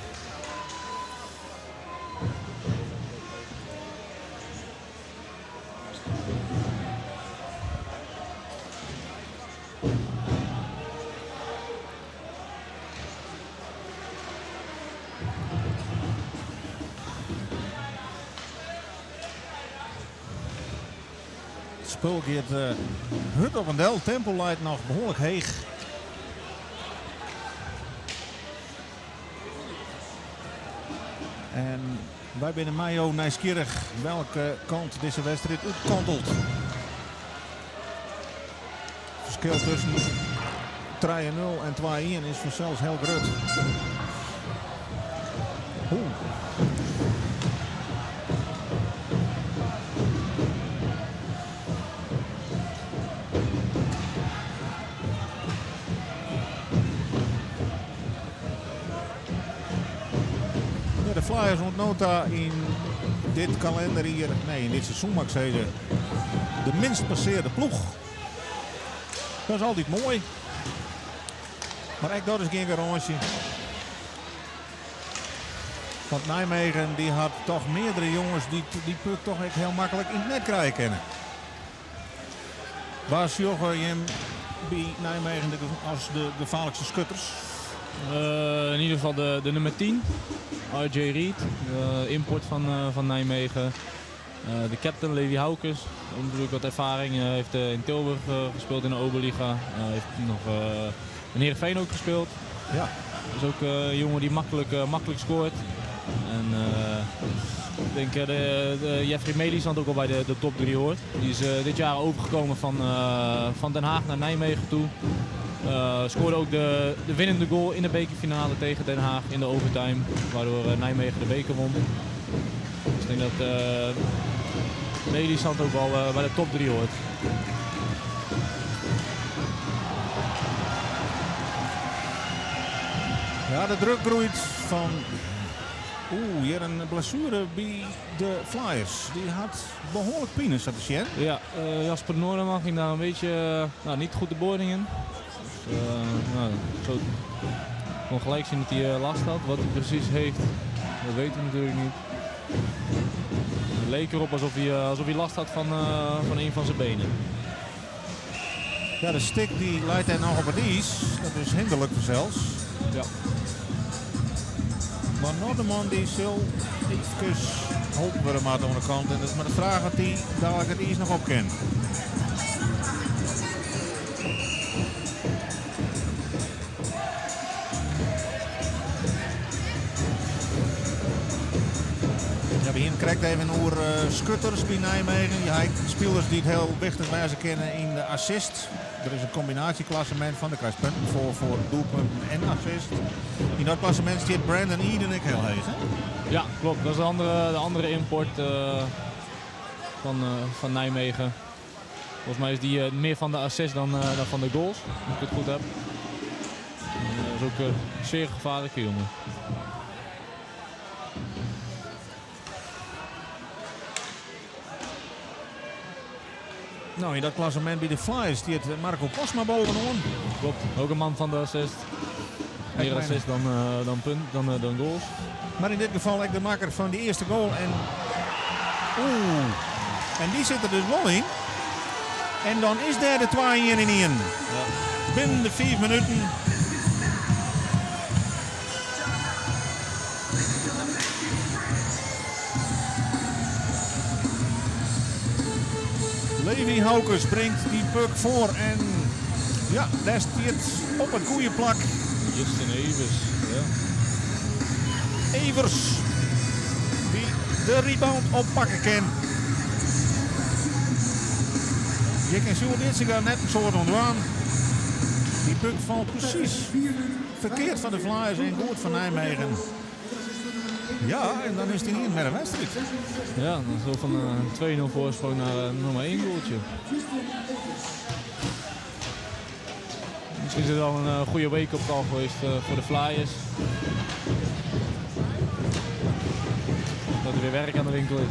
Spul gaat hut op een del. Tempo leidt nog behoorlijk heeg. En wij binnen Mayo nieuwsgierig welke kant deze wedstrijd uitkantelt. Het verschil tussen 3-0 en 2-1 is vanzelfs heel groot. De Flyers ontnota in dit kalender hier, nee in dit seizoen mag ik zeggen, de minst passeerde ploeg. Dat is altijd mooi. Maar echt dat is geen garantie. Want Nijmegen die had toch meerdere jongens die puck toch echt heel makkelijk in het net krijgen kennen. Waar Jogge je bij Nijmegen als de gevaarlijkste schutters? In ieder geval de nummer 10, RJ Reed, import van Nijmegen. De captain Levi Haukes, natuurlijk wat ervaring, heeft in Tilburg gespeeld in de Oberliga. Heeft nog in Heerenveen ook gespeeld. Ja. Dat is ook een jongen die makkelijk scoort. En ik denk Jeffrey Melis had ook al bij de top 3 hoort. Die is dit jaar overgekomen van Den Haag naar Nijmegen toe. Scoorde ook de winnende goal in de bekerfinale tegen Den Haag in de overtime. Waardoor Nijmegen de beker won. Dus ik denk dat Melis ook al bij de top 3 hoort. Ja, de druk groeit van Hier een blessure bij de Flyers. Die had behoorlijk pijn, zat de Sjen. Ja, Jasper Noorderman ging daar een beetje niet goed de boarding in. Dus, zo kon gelijk zien dat hij last had. Wat hij precies heeft, dat weten we natuurlijk niet. Het leek erop alsof hij last had van een van zijn benen. Ja, de stick die leidt hij nog op het ijs. Dat is hinderlijk zelfs. Ja. Maar Noorderman die zal even hopen we hem aan de onderkant. En dat is maar de vraag of hij dadelijk het ijs nog op kan. Ja, we hier krijgt even over schutters bij Nijmegen. Ja, spelers die het heel wichtig bij ze kennen in de assist. Er is een combinatieklassement van de kruispunten voor doelpunten en assist. In dat klassement zit Brandon Eden ik heel heeg, hè? Ja, klopt. Dat is de andere import van Nijmegen. Volgens mij is die meer van de assist dan van de goals, als ik het goed heb. Dat is ook een zeer gevaarlijke jongen. Nou, in dat klassement bij de Flyers die het Marco Posma bovenaan. Klopt, ook een man van de assist. Meer assist dan goals. Maar in dit geval ook de maker van die eerste goal. En die zit er dus wel in. En dan is daar de 2-1 in. Ja. Binnen de 5 minuten. Levi Haukes brengt die puck voor en ja, daar staat op het goede plak. Justin Evers. Ja. Evers die de rebound oppakken kan. Je kan zo dit zich net een soort ontwaan. Die puck valt precies verkeerd van de Flyers en goed van Nijmegen. Ja, en dan is het niet meer een wedstrijd. Ja, dan zo van 2-0 voorsprong naar nog maar 1 goaltje. Misschien is het wel een goede wake-up call geweest voor de Flyers. Dat er weer werk aan de winkel is.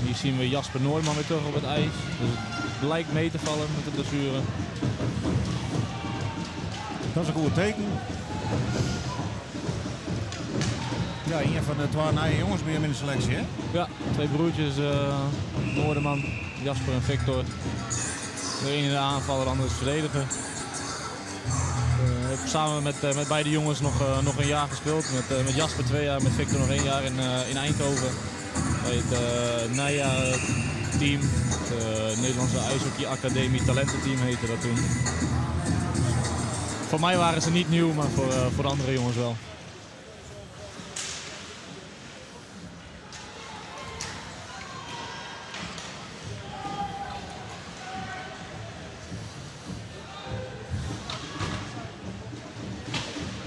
Hier zien we Jasper Noorderman weer terug op het ijs. Dus het blijkt mee te vallen met de blessure. Dat is een goed teken. Ja, een van de 2 nieuwe jongens bij hem in de selectie, hè? Ja, 2 broertjes, Noorderman, Jasper en Victor. De ene in de aanval, de andere is verdediger. Ik heb samen met beide jongens nog een jaar gespeeld. Met Jasper 2 jaar, met Victor nog 1 jaar in Eindhoven. Bij het NAIA-team, het Nederlandse IJshockey Academie Talententeam heette dat toen. Voor mij waren ze niet nieuw, maar voor de andere jongens wel.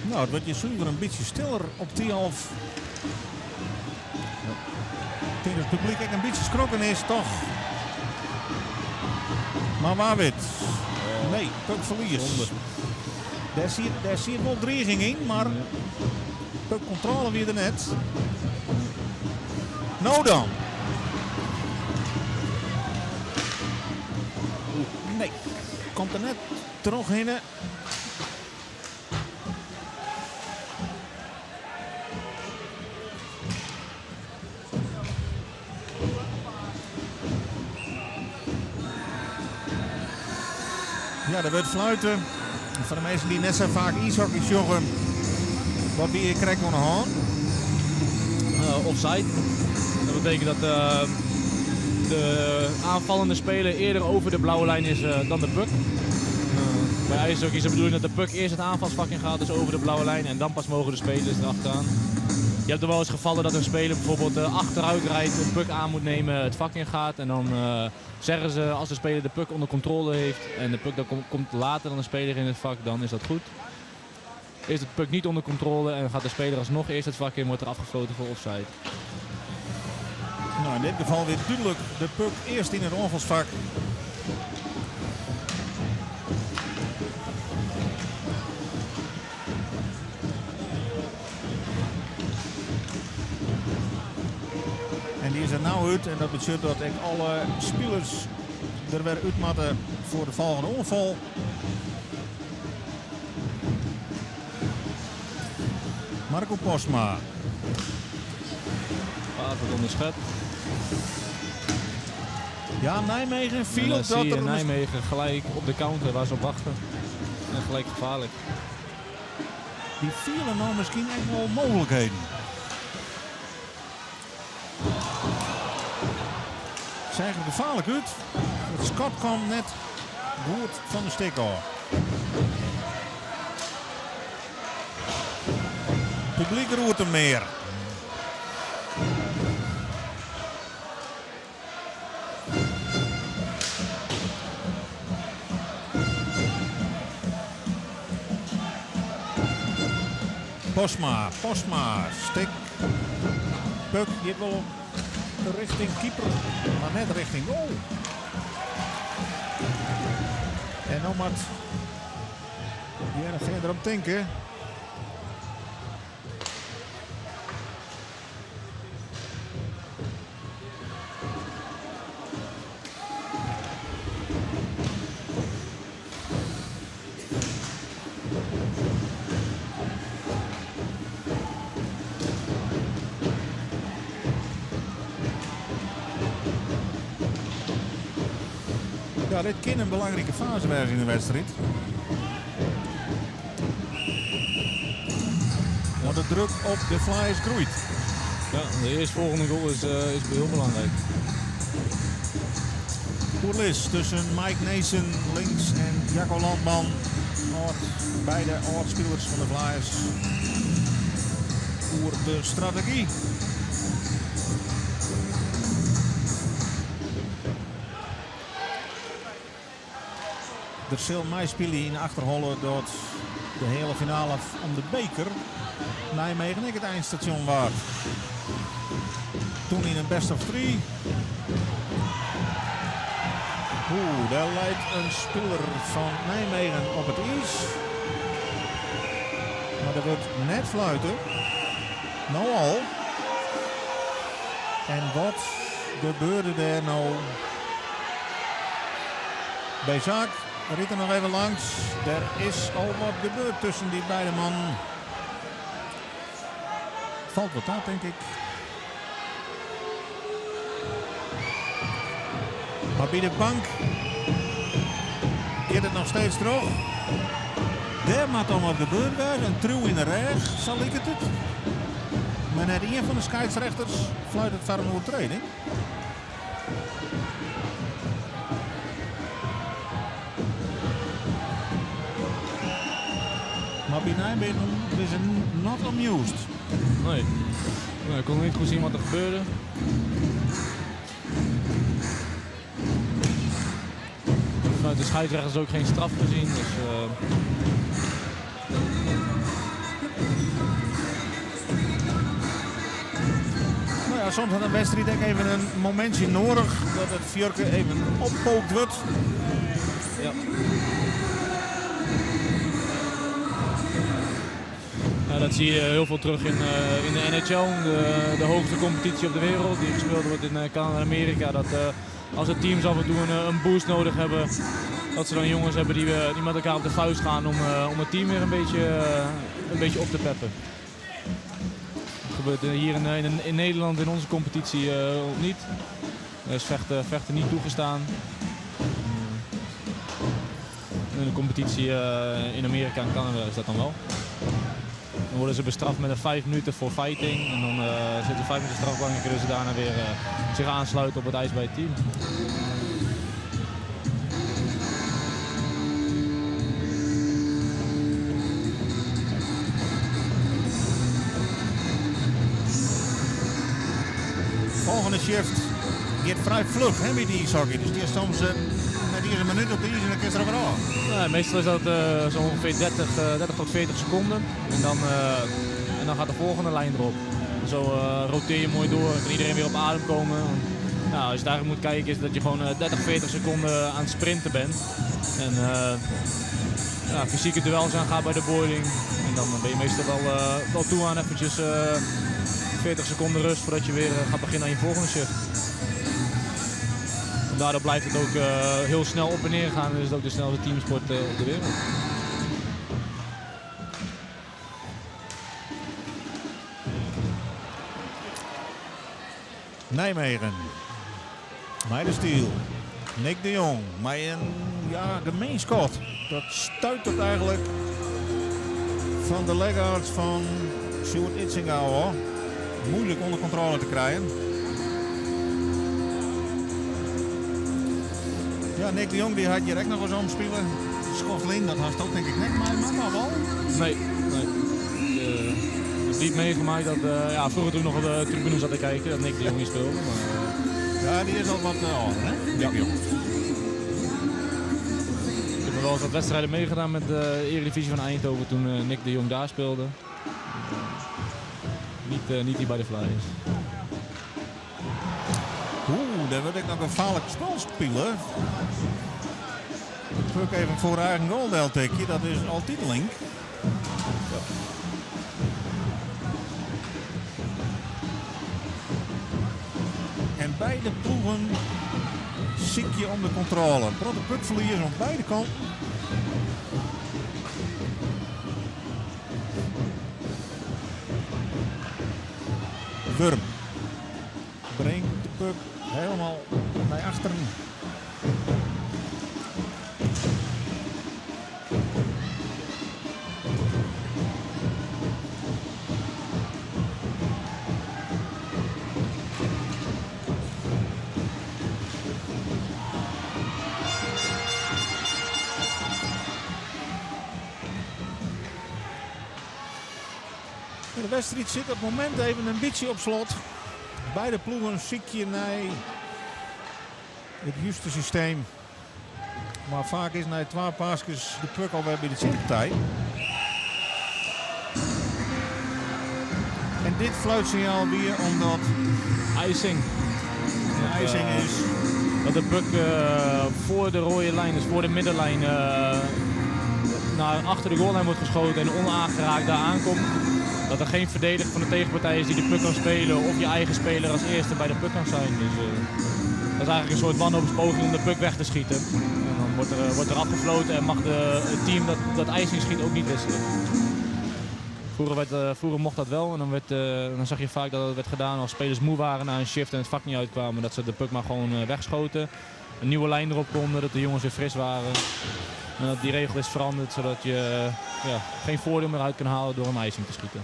Nou, het wordt je zoeken een beetje stiller op die half. Ik denk dat het publiek echt een beetje schrokken is, toch? Maar waar wit? Nee, puckverlies. Daar zie je wel dreiging in, maar puckcontrole weer er net. Nou dan. Nee, komt er net terug heen. Ja, er wordt fluiten. Voor de mensen die net zo vaak ijshockey joggen, wat wie krijgt nog een hand? Offside. Dat betekent dat de aanvallende speler eerder over de blauwe lijn is dan de puck. Bij ijshockey is de bedoeling dat de puck eerst het aanvalsvak in gaat, dus over de blauwe lijn. En dan pas mogen de spelers erachteraan. Je hebt er wel eens gevallen dat een speler bijvoorbeeld achteruit rijdt, een puck aan moet nemen, het vak in gaat. En dan zeggen ze als de speler de puck onder controle heeft en de puck dan komt later dan de speler in het vak, dan is dat goed. Is het puck niet onder controle en gaat de speler alsnog eerst het vak in, wordt er afgefloten voor offside. Nou, in dit geval weer duidelijk de puck eerst in het onvalsvak. En die is er nou uit en dat betekent dat ik alle spelers er weer uit moeten voor de volgende onval. Marco Postma. Water onderschept. Ja, Nijmegen viel Dan dat zie je er Nijmegen gelijk op de counter waar ze op wachten. En gelijk gevaarlijk. Die vielen nou misschien echt wel mogelijkheden. Zij er gevaarlijk uit. Het Scott kwam net goed van de steek af. Publiek roert hem meer. Postma, stik. Puck, je hebt wel richting keeper, maar net richting goal. En nou moet je verder op denken. Ja, dit kan een belangrijke fase zijn in de wedstrijd. Want de druk op de Flyers groeit. Ja, de eerstvolgende goal is heel belangrijk. Koerlis tussen Mike Nason links en Jacco Landman. Beide oud-spelers van de Flyers. Voor de strategie. Er zal mij spelen in achterhollen dat de hele finale om de beker Nijmegen ik het eindstation waard. Toen in een best of 3. Daar leidt een speler van Nijmegen op het ijs. Maar er wordt net fluiten. Nou al. En wat gebeurde er nou? Bij Zaak riet er nog even langs. Er is al wat gebeurd tussen die beide mannen. Valt wat uit, denk ik. Maar bij de bank is het nog steeds droog. Daar moet dan wat gebeurd worden. Een truw in de reg, zal ik het. Maar net een van de scheidsrechters fluit het voor een overtreding. Maar bij Nijmegen is het not amused. Nee. Ik kon niet goed zien wat er gebeurde. Vanuit de scheidsrechters ook geen straf gezien. Dus, Nou ja, soms had een wedstrijd ook even een momentje nodig dat het vuurke even oppookt wordt. ja. Ja, dat zie je heel veel terug in de NHL, de hoogste competitie op de wereld die gespeeld wordt in Canada en Amerika. Dat als de teams af en toe een boost nodig hebben, dat ze dan jongens hebben die met elkaar op de vuist gaan om het team weer een beetje op te peppen. Dat gebeurt hier in Nederland in onze competitie niet. Er is vechten niet toegestaan. In de competitie in Amerika en Canada is dat dan wel. Dan worden ze bestraft met een 5 minuten voor fighting. En dan zitten 5 minuten strafbank en kunnen ze daarna weer zich aansluiten op het ijs bij het team. volgende shift gaat vrij vlug hè, met die hockey. Dus die is soms met deze minuut op de ijs en dan kun je er weer af. Ja, meestal is dat zo ongeveer 30 tot 40 seconden. En dan gaat de volgende lijn erop. Zo roteer je mooi door, kan iedereen weer op adem komen. Nou, als je daar moet kijken is dat je gewoon 30, 40 seconden aan het sprinten bent. En fysieke duels aangaat bij de boarding. En dan ben je meestal wel toe aan eventjes 40 seconden rust voordat je weer gaat beginnen aan je volgende shift. En daardoor blijft het ook heel snel op en neer gaan. En is het ook de snelste teamsport op de wereld. Nijmegen. Meidenstiel. Nick de Jong. Maar een gemeen schot. Dat stuitert eigenlijk van de legarts van Sjoerd Itzingauer. Moeilijk onder controle te krijgen. Ja, Nick de Jong die had direct nog eens omspelen. Schoflin, dat had ook denk ik net maar wel. Nee. Ik heb niet meegemaakt dat vroeger toen nog op de tribune zat te kijken dat Nick de Jong hier speelde. Maar, ja, die is al wat ouder, hè? Nick de Jong. Ik heb wel eens wat wedstrijden meegedaan met de Eredivisie van Eindhoven toen Nick de Jong daar speelde. Niet hier bij de Flyers. Daar wil ik nog een gevaarlijk spel spelen. Druk even voor eigen goal deltekje, dat is al titeling. Ja. En beide ploegen ziek je onder controle. Grote puckverlies aan beide kanten. Wurm brengt de puck helemaal naar achteren. De wedstrijd zit op het moment even een beetje op slot. Beide ploegen ziek je naar het juiste systeem. Maar vaak is na 12 pasjes de puck alweer bij de zinpartij. En dit fluitsignaal weer omdat icing. De icing is. Dat de puck voor de rode lijn, dus voor de middenlijn, naar achter de goallijn wordt geschoten en onaangeraakt daar aankomt. Dat er geen verdediger van de tegenpartij is die de puck kan spelen of je eigen speler als eerste bij de puck kan zijn. Dus dat is eigenlijk een soort wanhoopspoging om de puck weg te schieten. En dan wordt er afgefloten en mag het team dat ijzing schiet ook niet wisselen. Vroeger mocht dat wel en dan zag je vaak dat het werd gedaan als spelers moe waren na een shift en het vak niet uitkwamen. Dat ze de puck maar gewoon wegschoten. Een nieuwe lijn erop konden, dat de jongens weer fris waren. En dat die regel is veranderd zodat je geen voordeel meer uit kan halen door een ijzing te schieten.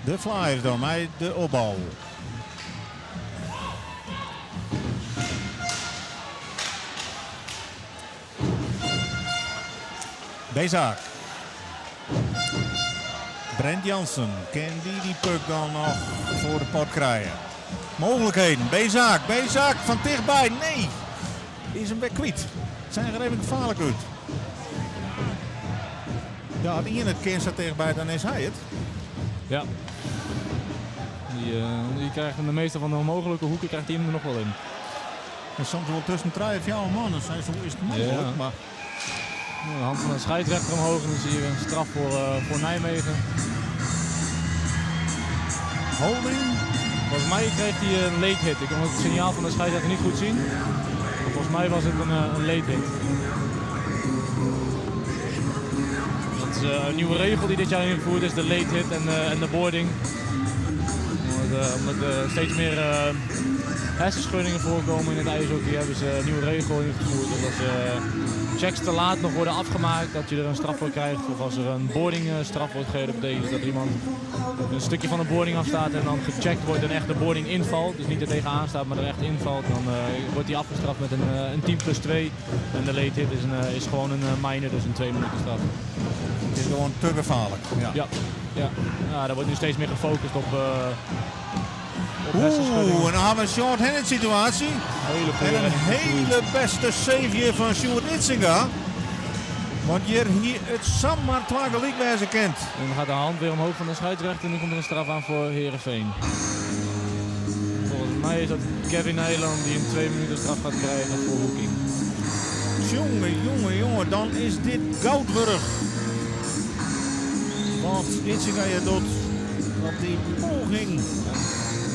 De Flyers door mij de opbouw. Bezak. Brent Jansen, kan die puck dan nog voor de pot krijgen? Mogelijkheden. Bezak van dichtbij. Nee, die is hem weer kwijt. Zijn er even gevaarlijk uit. Ja, als Ian het kind staat dichtbij, dan is hij het. Ja. Die krijgt in de meeste van de onmogelijke hoeken krijgt hij hem er nog wel in. En soms wel tussen 3 of 4 man, dus zo is het mogelijk. Ja. Maar De hand van de scheidsrechter omhoog en dan zie je een straf voor Nijmegen. holding. Volgens mij kreeg hij een late hit. Ik kon het signaal van de scheidsrechter niet goed zien. Maar volgens mij was het een late hit. Dat is een nieuwe regel die dit jaar ingevoerd is, de late hit en de boarding. Omdat er steeds meer hersenschuddingen voorkomen in het ijshockey, hebben ze een nieuwe regel ingevoerd. Dat als checks te laat nog worden afgemaakt, dat je er een straf voor krijgt. Of als er een boardingstraf wordt gegeven, betekent dat er iemand een stukje van de boarding afstaat en dan gecheckt wordt en echt de boarding invalt. Dus niet er tegenaan staat, maar er echt invalt. Dan wordt hij afgestraft met een team plus 2. En de late hit is gewoon een minor, dus een 2 minuten straf. Het is gewoon te gevaarlijk. Ja. Ja, daar wordt nu steeds meer gefocust op en dan hebben we een short-handed situatie. En een hele beste save hier van Sjoerd Itzinga. Want hier het zomaar twee gelijk wijze kent. En dan gaat de hand weer omhoog van de scheidsrechter en dan komt er een straf aan voor Heerenveen. Volgens mij is dat Kevin Nijland die een 2 minuten straf gaat krijgen voor hoeking. Jongen, dan is dit Goudburg. Want Itzinga je doet op die poging.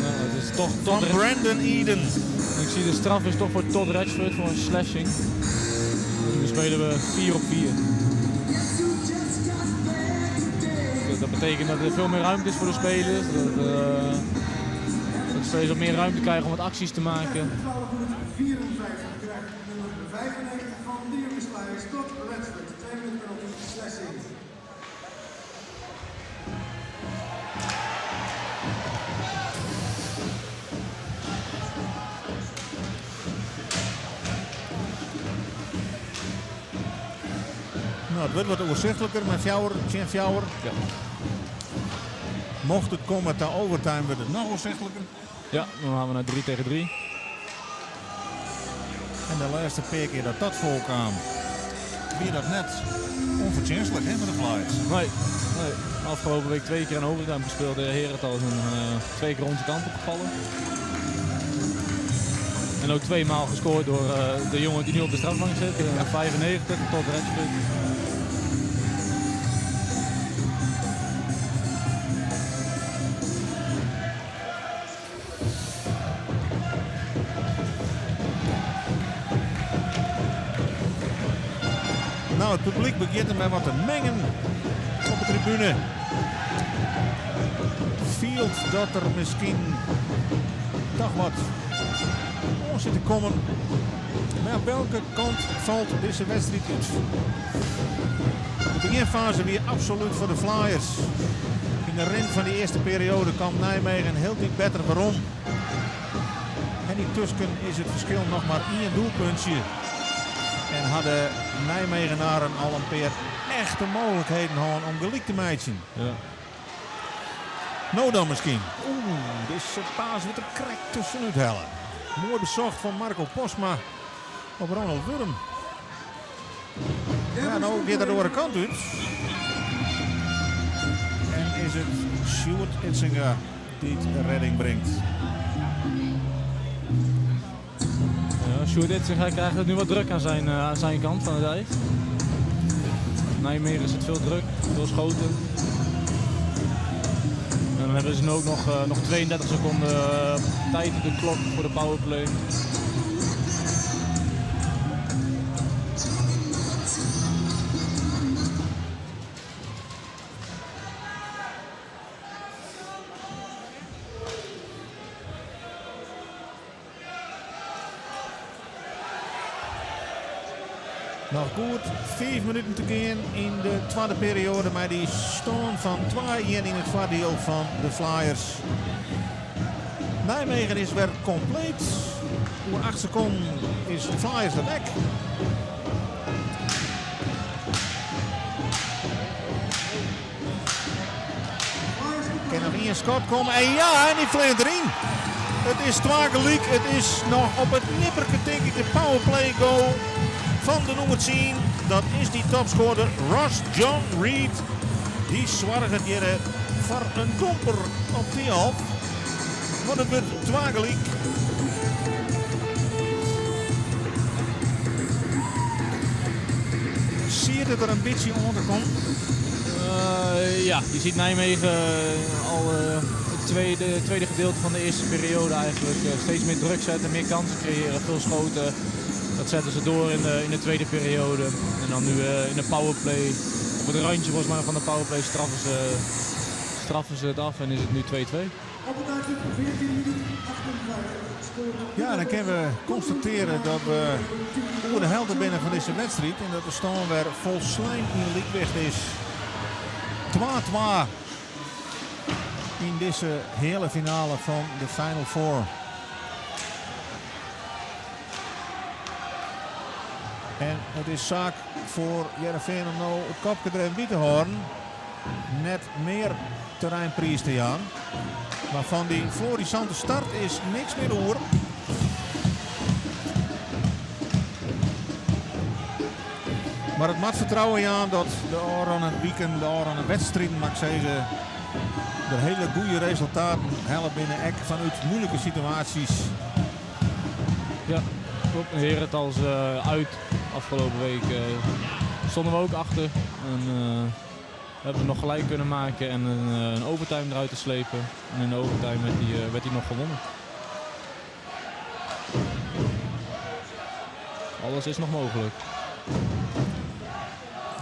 Ja, het is toch van Brandon Eden. Ik zie de straf is toch voor Todd Ratchford voor een slashing. Dus nu spelen we 4 op 4. Dat betekent dat er veel meer ruimte is voor de spelers. Dat de spelers wat meer ruimte krijgen om wat acties te maken. 54 krijgt nummer 95 van de jonge Flyers, Todd Ratchford. 2 minuten penalty slashing. Nou, het wordt wat overzichtelijker met Fjouwer. Ja. Mocht het komen ter overtime, wordt het nog overzichtelijker. Ja, dan gaan we naar 3 tegen 3. En de laatste paar keer dat voorkwam, weer dat net onverdienstelijk hè, met de Flyers. Nee. Afgelopen week 2 keer een overtime gespeeld. De Herentals zijn 2 keer onze kant opgevallen. En ook 2 maal gescoord door de jongen die nu op de strafbank zit. 95 tot Redford. Nou, het publiek begint er met wat te mengen op de tribune. Field dat er misschien toch wat on zit te komen. Maar aan welke kant valt deze wedstrijd uit? De beginfase weer absoluut voor de Flyers. In de rand van de eerste periode kwam Nijmegen heel diep beter waarom. En intussen is het verschil nog maar 1 doelpuntje. En hadden Nijmegenaren al een paar echte mogelijkheden om gelijk te matchen. Ja. Nou dan misschien. Deze paas wordt er krek tussenuit hellen. Mooi bezocht van Marco Posma op Ronald Wurm. Ja, nou gaat er door de kant uit. En is het Sjoerd Itzinga die de redding brengt. Sjoerd Itzinga krijgt het nu wat druk aan zijn kant van het ijs. Nijmegen zit veel druk, veel schoten. En dan hebben ze nu ook nog 32 seconden tijd op de klok voor de powerplay. Nog goed 5 minuten te gaan in de tweede periode, maar die stand van 2-1 in het voordeel van de Flyers. Nijmegen is weer compleet. Voor 8 seconden is de Flyers de weg. Kan nog 1 schot komen en ja, en die vleert erin. Het is 2 gelijk. Het is nog op het nipperke denk ik de powerplay goal van de nummer 10. Dat is die topscorer Ross John Reed. Die zwargt hier voor een domper op die half. Want het wordt 2 gelijk. Zie je dat er een beetje onder komt? Ja, je ziet Nijmegen al het tweede gedeelte van de eerste periode eigenlijk steeds meer druk zetten, meer kansen creëren, veel schoten. Dat zetten ze door in de tweede periode. En dan nu in de powerplay, op het randje volgens mij van de powerplay straffen ze het af en is het nu 2-2. Op het tijdstip 14 minuten 58. Ja, dan kunnen we constateren dat we over de helft binnen van deze wedstrijd. En dat de stand weer vol slijm in de lichtweg is. 2-2 in deze hele finale van de Final Four. En het is zaak voor Heerenveen om nou het kopje er even bij te houden. Net meer terreinprijs te gaan. Maar van die florissante start is niks meer hoor. Maar het maakt vertrouwen aan dat de Oranje weekend, de Oranje wedstrijden, mag ik zeggen, de hele goede resultaten helpen binnen ek vanuit moeilijke situaties. Ja, klopt. Herentals uit afgelopen week stonden we ook achter. En hebben we nog gelijk kunnen maken en een overtime eruit te slepen. En in de overtime werd hij nog gewonnen. Alles is nog mogelijk.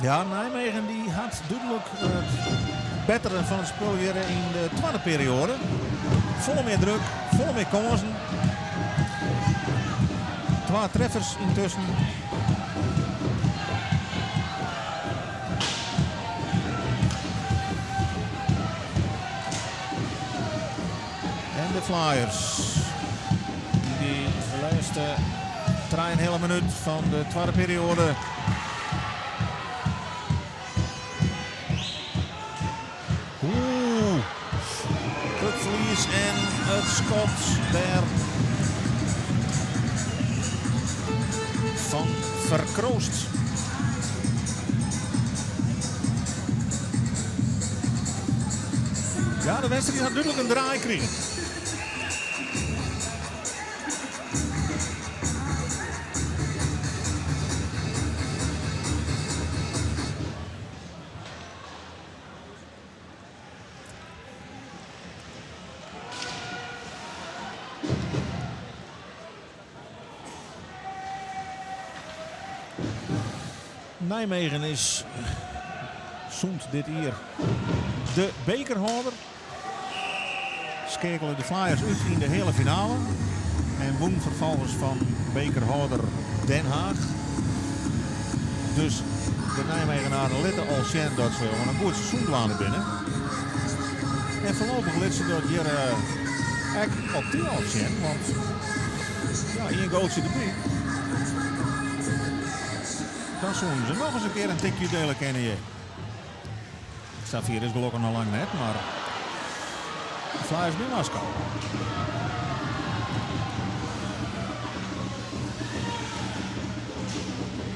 Ja, Nijmegen die had duidelijk het betere van het spel hier in de tweede periode. Vol meer druk, vol meer kansen. 2 treffers intussen. En de Flyers. Die de laatste 3,5 minuut van de tweede periode. Verlies en het schot daar van Verkroost. Ja, de wedstrijd had duidelijk een draai gekregen. Nijmegen is zoend dit hier de bekerhouder. Schakelen de Flyers uit in de hele finale. En won vervolgens van bekerhouder Den Haag. Dus de Nijmegenaren litten al zien dat ze een goed seizoen laten binnen. En voorlopig litten ze dat hier echt op 10 al zien. Want ja, 1 goaltje erbij. Dan zullen ze nog eens een keer een tikje delen kennen je. Xavier is gelukkig nog lang net, maar Flyers bij Moskou.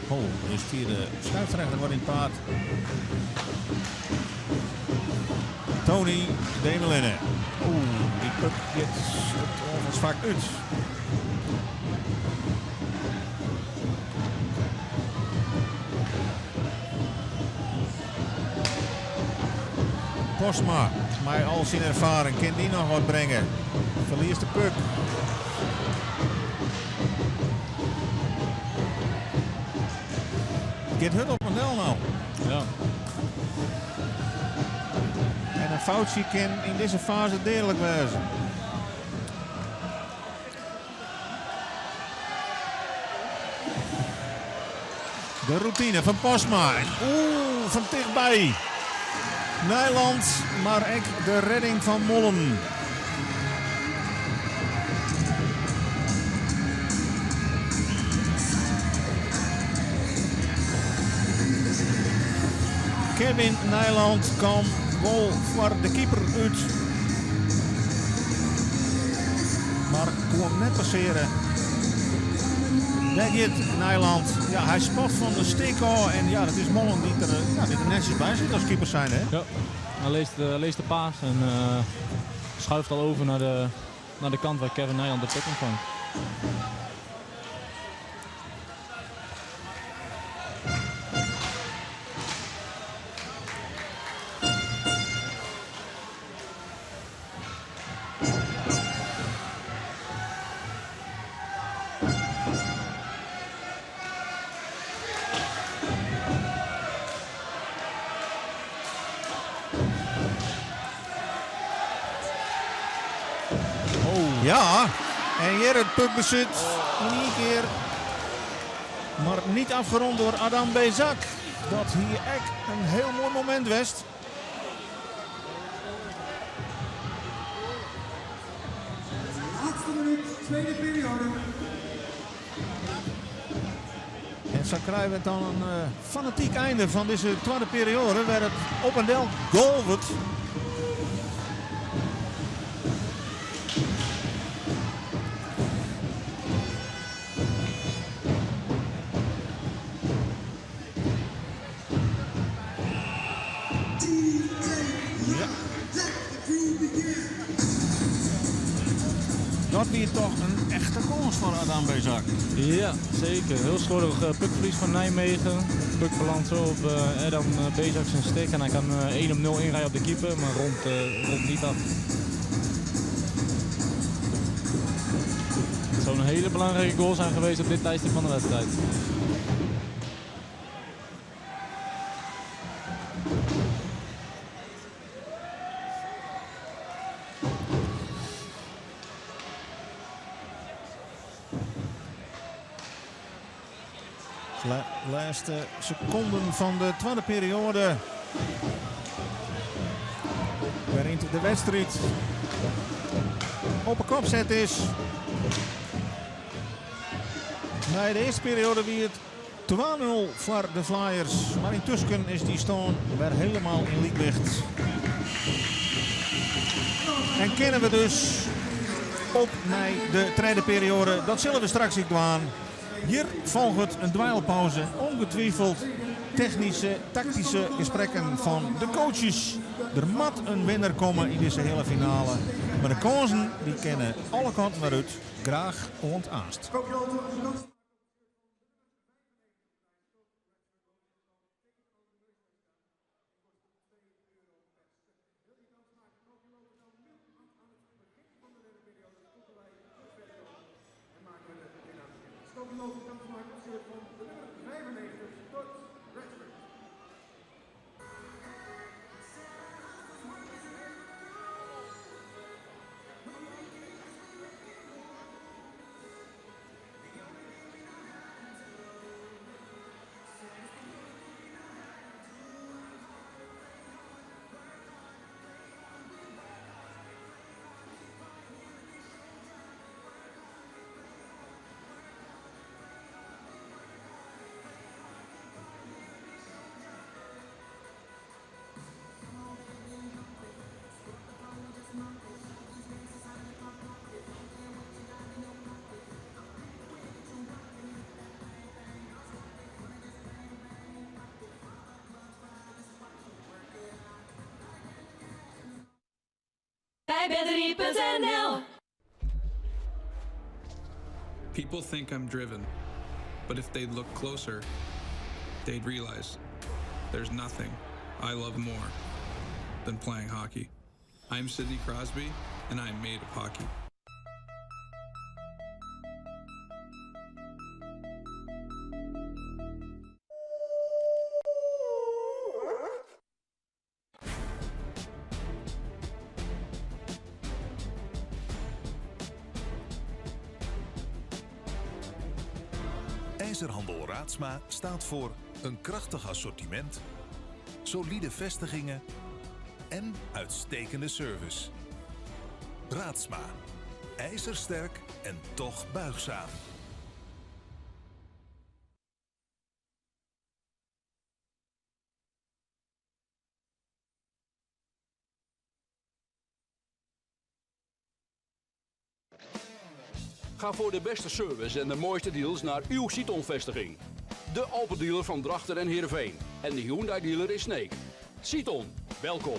Oh, is hier de scheidsrechter wordt in paard. Tony Demelinne. Oeh, die puck gaat het onversvak uit. Postma, maar al zijn ervaring, kan die nog wat brengen. Verliest de puck. Get hut op een del nou. Ja. En een foutje kan in deze fase degelijk wezen. De routine van Postma. Oeh, van dichtbij. Nijland, maar ook de redding van Mollen. Kevin Nijland kwam goal voor de keeper uit. Maar kon net passeren. Daar gaat Nijland. Ja, hij spot van de steek al. En ja, dat is Mollen die er netjes bij zit als keeper zijn. Hè? Ja, hij leest de paas en schuift al over naar de kant waar Kevin Nijland de puck ontvangt. Hier het puckbezit. In één keer. Maar niet afgerond door Adam Bezak. Dat hier echt een heel mooi moment was. Laatste minuut, tweede periode. En zo krijgen we dan een fanatiek einde van deze tweede periode. Waar het op en del goal wordt. Dat weer toch een echte kans voor Adam Bezak. Ja, zeker. Heel slordig puckverlies van Nijmegen. Puck belandt zo op Adam Bezak zijn stick en hij kan 1-0 inrijden op de keeper, maar rond niet af. Het zou een hele belangrijke goal zijn geweest op dit tijdstip van de wedstrijd. Laatste seconden van de tweede periode. Waarin de wedstrijd op een kopzet is. Na de eerste periode wie het 2-0 voor de Flyers. Maar intussen is die stand weer helemaal in lichtlicht. En kennen we dus op naar de tweede periode. Dat zullen we straks zien gaan. Hier volgt een dweilpauze, ongetwijfeld technische, tactische gesprekken van de coaches. Er moet een winnaar komen in deze hele finale. Maar de kansen die kennen alle kanten naar uit. Graag ontaast. Bij Batterie.nl. People think I'm driven, but if they'd look closer, they'd realize there's nothing I love more than playing hockey. I'm Sidney Crosby, and I'm made of hockey. IJzerhandel Raadsma staat voor een krachtig assortiment, solide vestigingen en uitstekende service. Raadsma. IJzersterk en toch buigzaam. Ga voor de beste service en de mooiste deals naar uw Citon-vestiging. De Alpen-dealer van Drachten en Heerenveen. En de Hyundai-dealer in Sneek. Citon, welkom.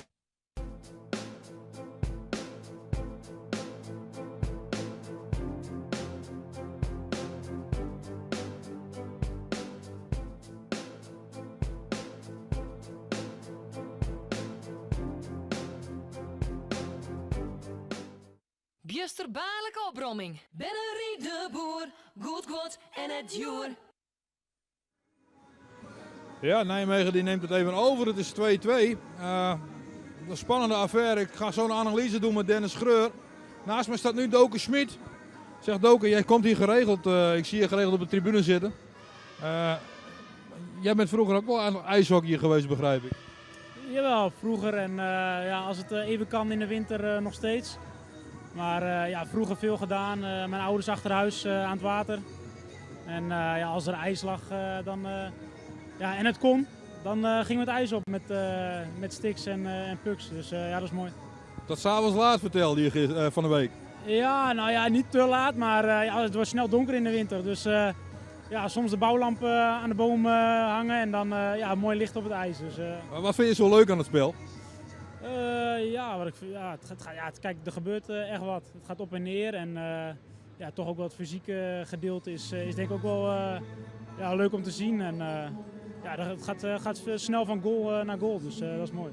Biesterbaarlijke opbromming. Batterie de Boer, goed God en het joer. Ja, Nijmegen die neemt het even over. Het is 2-2. Een spannende affaire. Ik ga zo een analyse doen met Dennis Schreur. Naast me staat nu Doke Schmid. Zeg Doken, jij komt hier geregeld, ik zie je geregeld op de tribune zitten. Jij bent vroeger ook wel aan ijshockey geweest, begrijp ik. Jawel, vroeger en als het even kan in de winter nog steeds. Maar vroeger veel gedaan. Mijn ouders achter huis aan het water. En als er ijs lag en het kon, dan gingen we het ijs op met sticks en pucks. Dus dat is mooi. Dat 's avonds laat vertelde je van de week. Ja, nou ja, niet te laat, maar het was snel donker in de winter. Dus soms de bouwlampen aan de boom hangen en dan mooi licht op het ijs. Dus, Maar wat vind je zo leuk aan het spel? Kijk, er gebeurt echt wat. Het gaat op en neer en toch ook wel het fysieke gedeelte is denk ik ook wel leuk om te zien. En het gaat snel van goal naar goal, dus dat is mooi.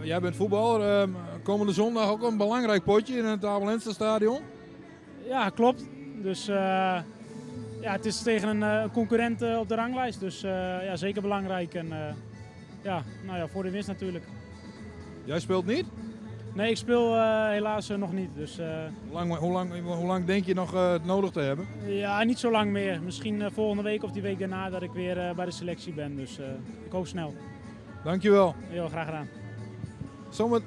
Jij bent voetballer. Komende zondag ook een belangrijk potje in het Abel Enster-stadion. Ja, klopt. Dus het is tegen een concurrent op de ranglijst. Dus zeker belangrijk. En voor de winst natuurlijk. Jij speelt niet? Nee, ik speel helaas nog niet. Dus, hoe lang denk je nog het nodig te hebben? Ja, niet zo lang meer. Misschien volgende week of die week daarna dat ik weer bij de selectie ben. Dus ik hoop snel. Dankjewel. Heel graag gedaan. Zomet...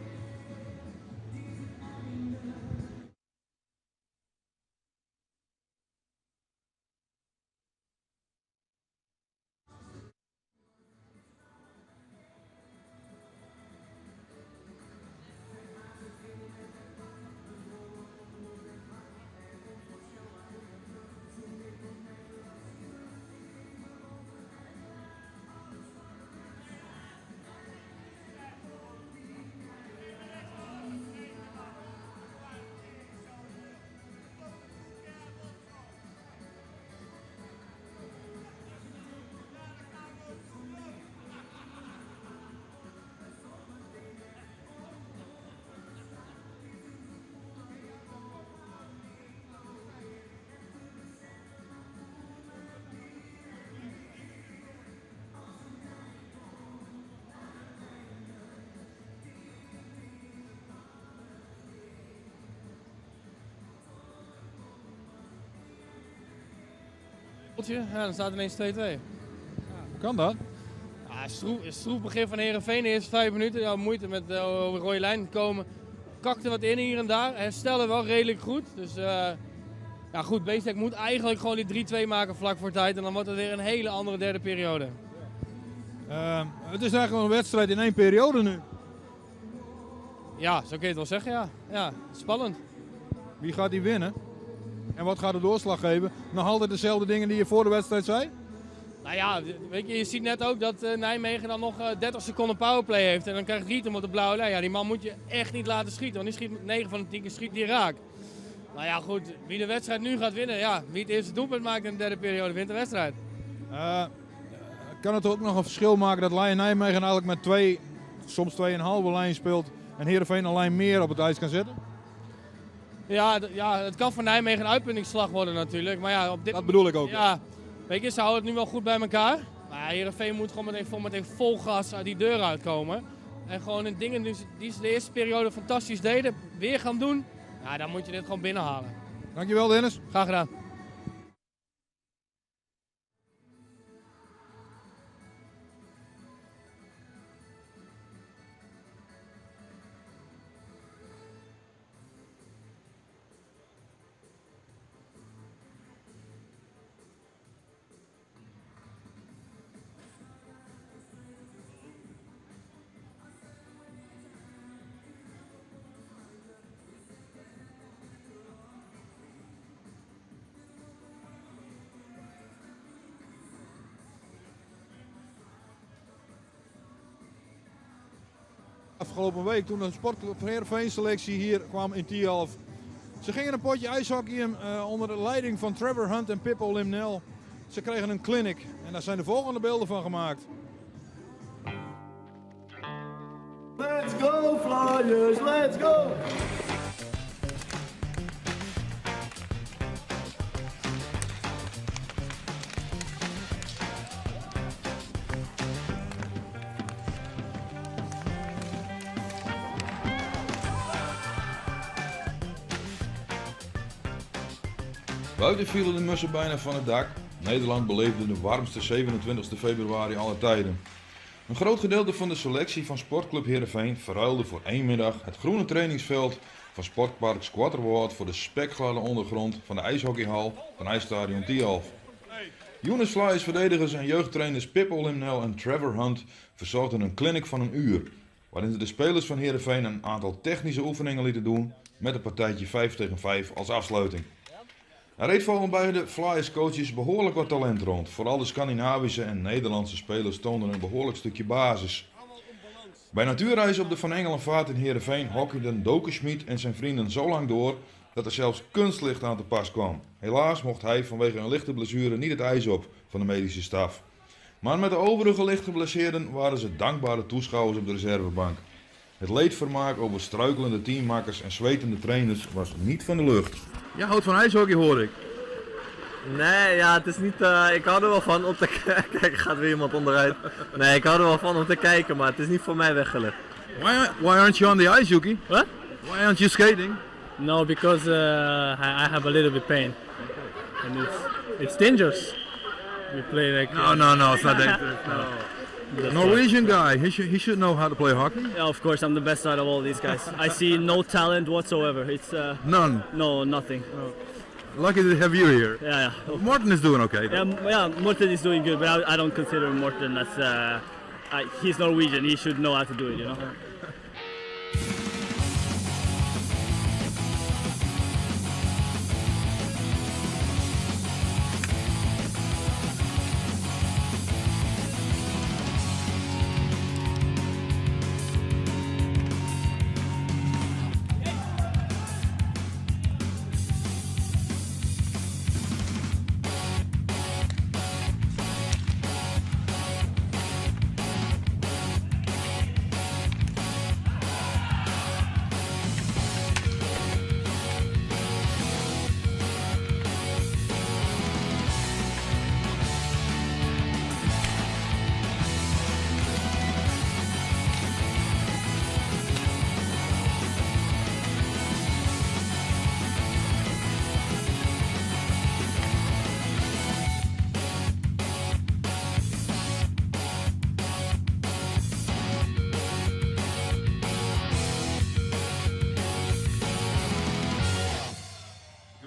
Ja, dan staat ineens 2-2. Hoe kan dat? Ja, stroef begin van Heerenveen, de eerste 5 minuten. Ja, moeite met over de rode lijn te komen. Kakte wat in hier en daar. Herstellen wel redelijk goed. Dus goed, Beestek moet eigenlijk gewoon die 3-2 maken vlak voor tijd. En dan wordt het weer een hele andere derde periode. Het is eigenlijk een wedstrijd in 1 periode nu. Ja, zo kun je het wel zeggen, ja. Spannend. Wie gaat die winnen? En wat gaat de doorslag geven? Nog altijd dezelfde dingen die je voor de wedstrijd zei? Nou ja, weet je ziet net ook dat Nijmegen dan nog 30 seconden powerplay heeft. En dan krijgt Rietem op de blauwe lijn. Ja, die man moet je echt niet laten schieten, want die schiet 9 van de 10 keer schiet die raak. Nou ja, goed, wie de wedstrijd nu gaat winnen, wie het eerste doelpunt maakt in de derde periode, wint de wedstrijd. Kan het ook nog een verschil maken dat Lion Nijmegen eigenlijk met 2, soms 2,5 lijn speelt en Heerenveen een lijn meer op het ijs kan zetten? Ja, het kan voor Nijmegen een uitpuntingsslag worden natuurlijk. Maar ja, dat bedoel ik ook. Ja, weet je, ze houden het nu wel goed bij elkaar. Maar Heerenveen moet gewoon meteen vol gas uit die deur uitkomen. En gewoon in dingen die ze de eerste periode fantastisch deden, weer gaan doen. Ja, dan moet je dit gewoon binnenhalen. Dankjewel Dennis. Graag gedaan. Afgelopen week toen de sportclub Heerenveen selectie hier kwam in Tialf. Ze gingen een potje ijshockeyen onder de leiding van Trevor Hunt en Pippo Limnel. Ze kregen een clinic en daar zijn de volgende beelden van gemaakt. Let's go Flyers, let's go! Buiten vielen de mussen bijna van het dak. Nederland beleefde de warmste 27 februari aller tijden. Een groot gedeelte van de selectie van Sportclub Heerenveen verruilde voor 1 middag het groene trainingsveld van Sportpark Squatterwoord voor de spekgladde ondergrond van de ijshockeyhal van IJsstadion Tialf. Younes Flyers verdedigers en jeugdtrainers Pippo Limnel en Trevor Hunt verzorgden een clinic van 1 uur, waarin de spelers van Heerenveen een aantal technische oefeningen lieten doen met een partijtje 5 tegen 5 als afsluiting. Er reed volgens bij de Flyers coaches behoorlijk wat talent rond. Vooral de Scandinavische en Nederlandse spelers toonden een behoorlijk stukje basis. Bij natuurreis op de Van Engelenvaart in Heerenveen hockeyden Dokenschmied en zijn vrienden zo lang door dat er zelfs kunstlicht aan te pas kwam. Helaas mocht hij vanwege een lichte blessure niet het ijs op van de medische staf. Maar met de overige licht geblesseerden waren ze dankbare toeschouwers op de reservebank. Het leedvermaak over struikelende teammakkers en zwetende trainers was niet van de lucht. Jij houdt van ijshockey, hoor ik. Nee, ja, het is niet. Ik hou er wel van om te kijken. Kijk, er gaat weer iemand onderuit. Nee, ik hou er wel van om te kijken, maar het is niet voor mij weggelegd. Why aren't you on the ice, Yuki? What? Why aren't you skating? No, because I have a little bit pain. And it's dangerous. We play like... No, it's not dangerous. No. Norwegian guy, he should know how to play hockey. Yeah, of course, I'm the best out of all these guys. I see no talent whatsoever. It's None? No, nothing. Lucky to have you here. Yeah. Morten is doing okay. Yeah, Morten is doing good, but I don't consider Morten as... he's Norwegian, he should know how to do it, you know?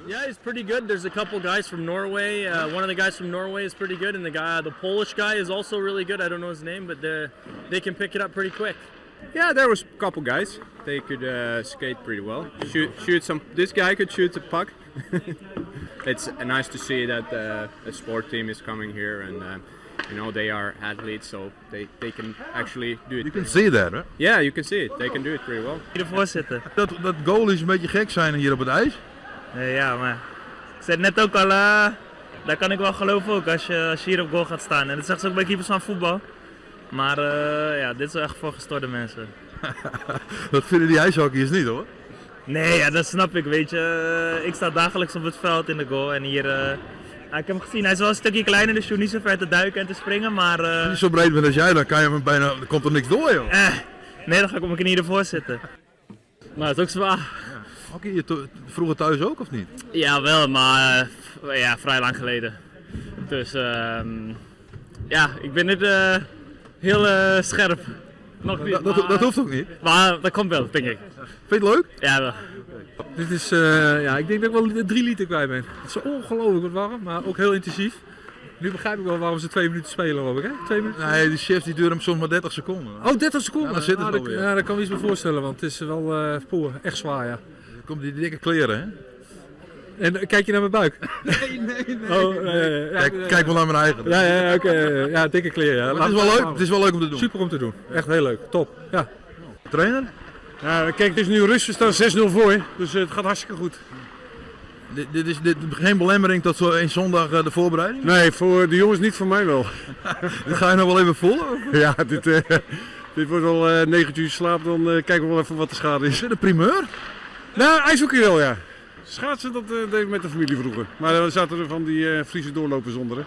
Yeah, he's pretty good. There's a couple guys from Norway. One of the guys from Norway is pretty good, and the Polish guy is also really good. I don't know his name, but they can pick it up pretty quick. Yeah, there was a couple guys. They could skate pretty well. Shoot some. This guy could shoot the puck. It's nice to see that a sport team is coming here, and you know they are athletes, so they can actually do it. You can see that, right? Yeah, you can see it. They can do it pretty well. Ervoor zitten. Dat goalies een beetje gek zijn hier op het ijs. Ja, maar ik zei net ook al, daar kan ik wel geloven ook als je hier op goal gaat staan. En dat zegt ze ook bij keepers van voetbal. Maar ja, dit is wel echt voor gestoorde mensen. Dat vinden die ijshockeyers niet, hoor. Nee, ja, dat snap ik, weet je. Ik sta dagelijks op het veld in de goal en hier... ik heb hem gezien, hij is wel een stukje kleiner, dus je hoeft niet zo ver te duiken en te springen, maar... Als je zo breed bent als jij, dan kan je hem bijna... Dan komt er niks door, joh. Nee, dan ga ik op mijn knieën ervoor zitten. Maar het is ook zwaar. Hockey je vroeger thuis ook, of niet? Ja, wel, maar ja, vrij lang geleden. Dus ja, ik ben niet heel scherp. Nog niet, dat hoeft ook niet. Maar dat komt wel, denk ik. Vind je het leuk? Ja, wel. Dit is, ja, ik denk dat ik wel 3 liter kwijt ben. Het is ongelooflijk wat warm, maar ook heel intensief. Nu begrijp ik wel waarom ze 2 minuten spelen, hoop ik, hè? 2 minuten? Nee, die chefs die duren hem soms maar 30 seconden. Oh, 30 seconden? Ja, dan zit het alweer. Ja, daar kan ik me iets bij voorstellen, want het is wel echt zwaar, ja. Dan komt die dikke kleren, hè? En kijk je naar mijn buik? Nee. Oh, Kijk wel naar mijn eigen. Ja, oké. Ja, dikke kleren, ja. Het is wel leuk, het is wel leuk om te doen. Super om te doen. Echt heel leuk. Top. Ja. Trainer? Ja, kijk, het is nu rust, we staan 6-0 voor, dus het gaat hartstikke goed. Dit is geen belemmering tot zo een zondag de voorbereiding? Nee, voor de jongens niet, voor mij wel. Dan ga je nog wel even volgen? Ja, dit wordt al 9 uur slaap, dan kijken we wel even wat de schade is. Is dit een primeur? Nou, ijshockey wel, ja. Schaatsen, dat deed ik met de familie vroeger. Maar er zaten er van die Friese doorlopers onder. Hè.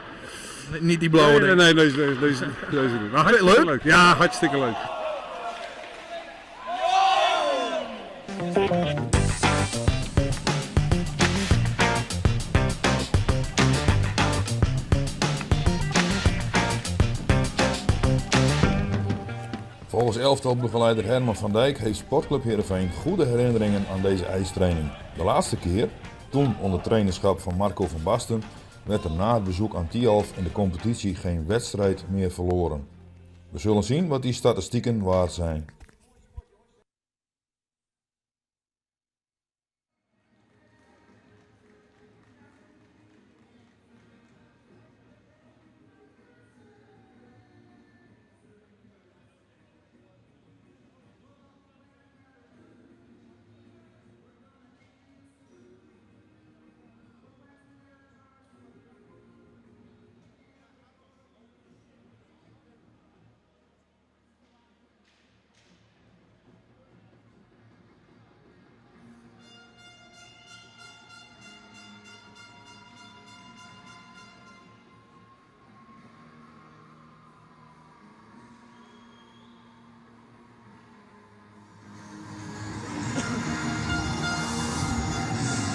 Niet die blauwe? Nee, deze niet. Maar hartstikke leuk? Ja, hartstikke leuk. Volgens elftalbegeleider Herman van Dijk heeft Sportclub Heerenveen goede herinneringen aan deze ijstraining. De laatste keer, toen onder trainerschap van Marco van Basten, werd er na het bezoek aan Tialf in de competitie geen wedstrijd meer verloren. We zullen zien wat die statistieken waard zijn.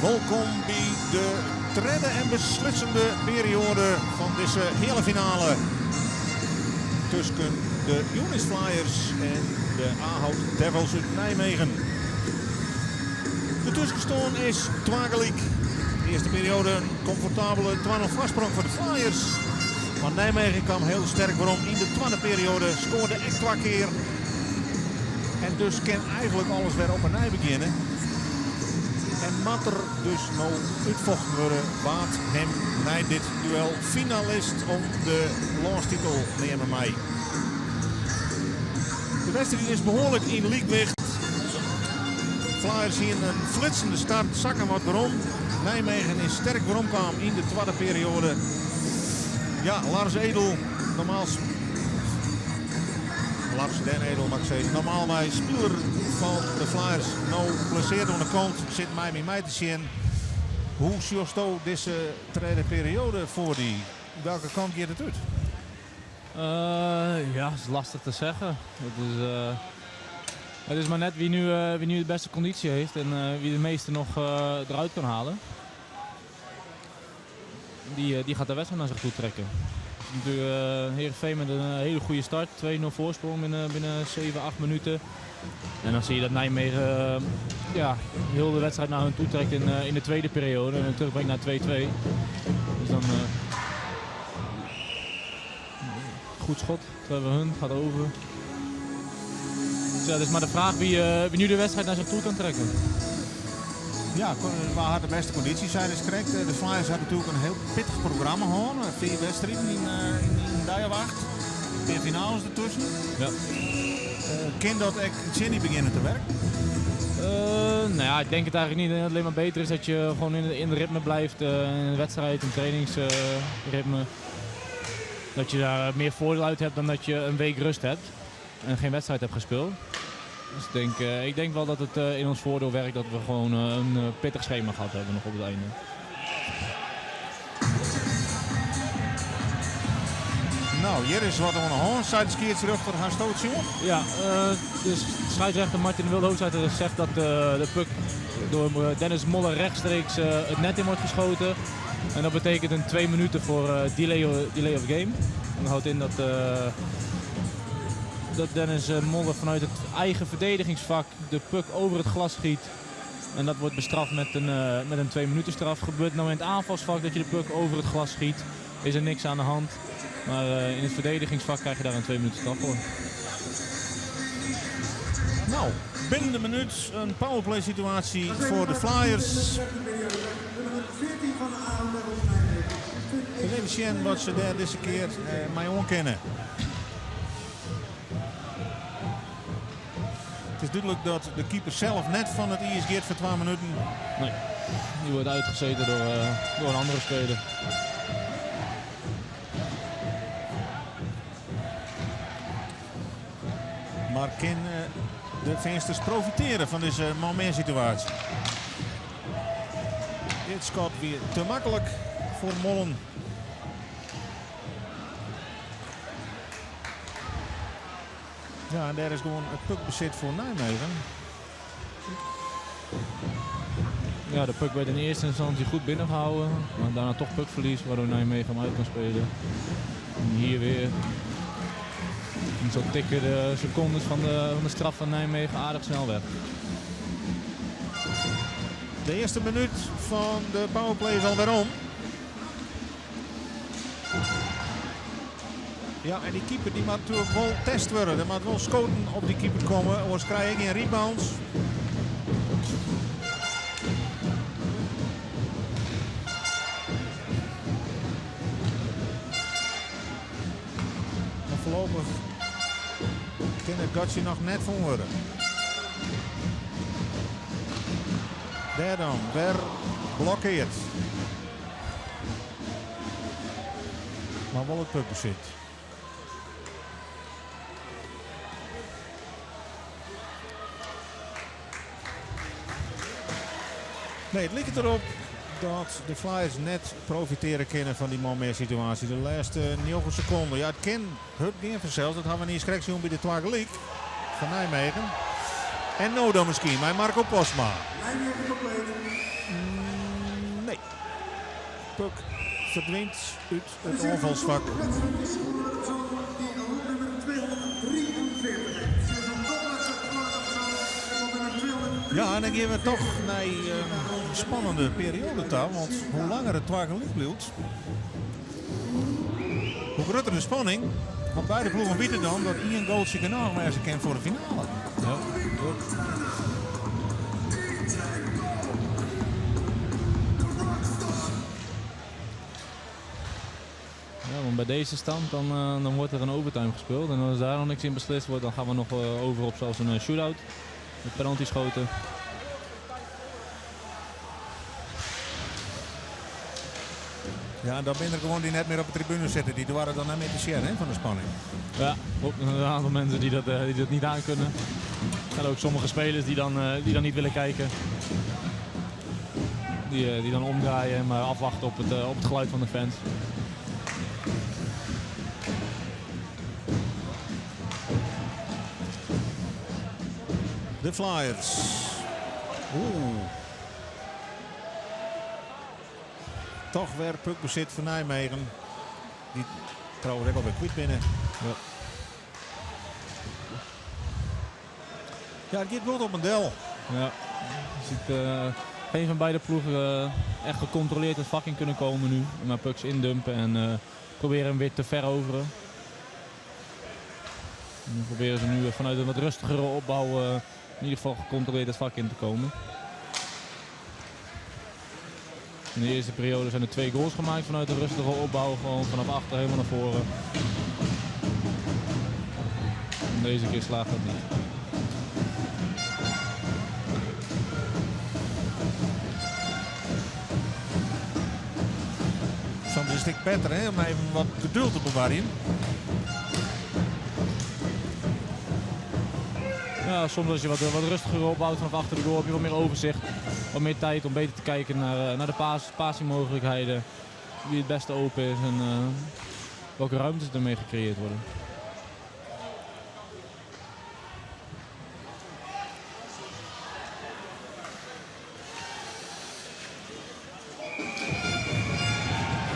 Welkom bij de derde en beslissende periode van deze hele finale tussen de Unis Flyers en de Ahold Devils uit Nijmegen. De tussenstand is 2 gelijk. De eerste periode een comfortabele 2-0 voorsprong voor de Flyers. Maar Nijmegen kwam heel sterk waarom in de tweede periode, scoorde echt 2 keer. En dus kan eigenlijk alles weer op en nij beginnen. En moet er dus nou uitvochten worden wat hem naar dit duel finalist om de landstitel nemen mee. De wedstrijd is behoorlijk in liekwicht. Flyers hier een flitsende start, zakken wat waarom. Nijmegen is sterk waarom kwam in de tweede periode. Ja, Lars Edel, Lars Den Edel mag ik zeggen. Normaal mij speler van de Flyers nou geblesseerd aan de kant. Zit mij te zien. Hoe zocht u deze tweede periode voor die? Welke kant gaat het uit? Ja, dat is lastig te zeggen. Het is maar net wie nu de beste conditie heeft en wie de meeste nog eruit kan halen. Die gaat de wedstrijd naar zich toe trekken. Heerenveen met een hele goede start. 2-0 voorsprong binnen 7-8 minuten. En dan zie je dat Nijmegen heel de wedstrijd naar hun toe trekt in de tweede periode. En terugbrengt naar 2-2. Dus dan... goed schot. Trevor Hunt gaat over. Dus ja, het is maar de vraag wie nu de wedstrijd naar zich toe kan trekken. Ja, waar had de beste condities zijn is correct. De Flyers hadden natuurlijk een heel pittig programma gehad. 4 wedstrijden in Dijewacht. 4 finales ertussen. Ja. Kan dat echt niet beginnen te werken? Nou ja, ik denk het eigenlijk niet. Het alleen maar beter is dat je gewoon in de ritme blijft. In de wedstrijd, in trainingsritme. Dat je daar meer voordeel uit hebt dan dat je een week rust hebt. En geen wedstrijd hebt gespeeld. Dus ik denk wel dat het in ons voordeel werkt dat we gewoon een pittig schema gehad hebben nog op het einde. Nou, hier is wat aan de hand. Zijde terug voor haar stootje. Ja, dus scheidsrechter Martin Wildhoofdzeiter zegt dat de puck door Dennis Moller rechtstreeks het net in wordt geschoten. En dat betekent een 2 minuten voor delay of game. En dat houdt in dat Dennis Moller vanuit het eigen verdedigingsvak de puck over het glas schiet. En dat wordt bestraft met een 2 minuten straf. Gebeurt nou in het aanvalsvak dat je de puck over het glas schiet, is er niks aan de hand. Maar in het verdedigingsvak krijg je daar een 2 minuten straf voor. Nou, binnen de minuut een powerplay situatie voor de Flyers. Even zien wat ze daar deze keer mee onkennen. Het is duidelijk dat de keeper zelf net van het IS gaat voor 2 minuten. Nee, die wordt uitgezeten door een andere speler. Maar kan de vensters profiteren van deze momentsituatie? Dit schot weer te makkelijk voor Mollen. Ja, en daar is gewoon het puckbezit voor Nijmegen. Ja, de puck werd in eerste instantie goed binnengehouden. Maar daarna toch puckverlies, waardoor Nijmegen hem uit kan spelen. En hier weer. En zo tikken de secondes van de straf van Nijmegen aardig snel weg. De eerste minuut van de powerplay is alweer om. Ja, en die keeper die moet natuurlijk wel test worden. Er moet wel schoten op die keeper komen, anders krijg ik geen rebounds. Maar voorlopig kan het Gotje nog net van worden. Daar dan, weer blokkeert. Maar wel het pukken zit. Nee, het lijkt erop dat de Flyers net profiteren kunnen van die mooie situatie. De laatste 9 seconden. Ja, het kan het geen vanzelf. Dat hebben we niet schrik zien bij de tweede league van Nijmegen. En Nodo misschien, bij Marco Posma. Nee. Puk verdwijnt uit het onvalsvak. Ja, en dan gaan we toch naar een spannende periode toe. Want hoe langer het tweede league blijft, hoe groter de spanning. Want beide ploegen weten dan dat Ian Goldje kan aanwijzen kan voor de finale. Ja. Ja, want bij deze stand dan wordt er een overtime gespeeld. En als daar nog niks in beslist wordt, dan gaan we nog over op zelfs een shootout. Met penalty schoten. Ja, dan ben er gewoon die net meer op de tribune zitten. Die waren dan net met de share van de spanning. Ja, ook een aantal mensen die dat niet aan kunnen. Er zijn ook sommige spelers die dan niet willen kijken. Die dan omdraaien, maar afwachten op het geluid van de fans. De Flyers. Oeh. Toch weer puckbezit voor Nijmegen. Die trouwens ook alweer kwijt binnen. Ja. Ja, het gaat wel op een del. Ja. Je ziet geen van beide ploegen echt gecontroleerd het vak in kunnen komen nu. Maar pucks indumpen en proberen hem weer te veroveren. En dan proberen ze nu vanuit een wat rustigere opbouw in ieder geval gecontroleerd het vak in te komen. In de eerste periode zijn er 2 goals gemaakt vanuit de rustige opbouw. Gewoon vanaf achter helemaal naar voren. En deze keer slaagt dat niet. Soms is het een stuk beter hè, om even wat geduld te bewaren. Ja, soms als je wat rustiger opbouwt vanaf achter de goal heb je wat meer overzicht. Wat meer tijd om beter te kijken naar de passiemogelijkheden. Wie het beste open is en welke ruimtes ermee gecreëerd worden.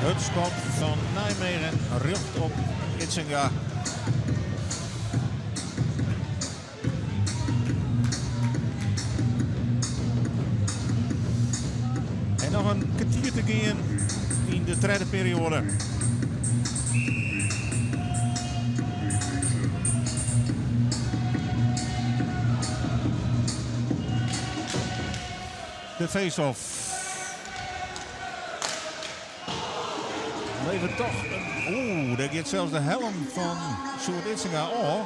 Het schot van Nijmegen richt op Itzinga. En nog een kwartier te gaan in de tweede periode. De face-off. Levert toch een... Oeh, daar gaat zelfs de helm van Sjoerd Itzinga. Oh.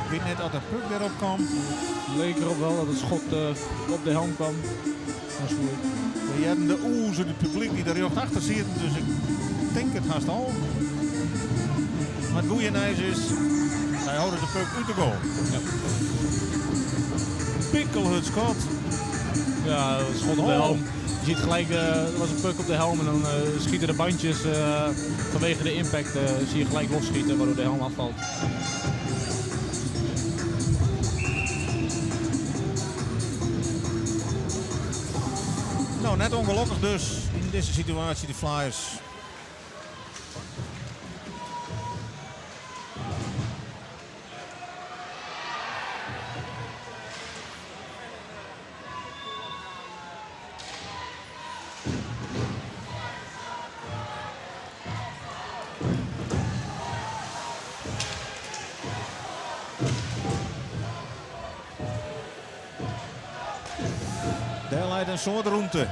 Ik weet net dat de puck erop kwam. Leek erop wel dat het schot op de helm kwam. Je hebt de oezen, het publiek die er achter zit. Dus ik denk het haast al. Maar het goeie nieuws is, zij houden de puck uit de goal. Ja. Pikkel het schot. Ja, het schot op de helm. Je ziet gelijk, er was een puck op de helm en dan schieten de bandjes vanwege de impact zie je gelijk losschieten waardoor de helm afvalt. Nou, net ongelukkig dus in deze situatie de Flyers. leidt een soort route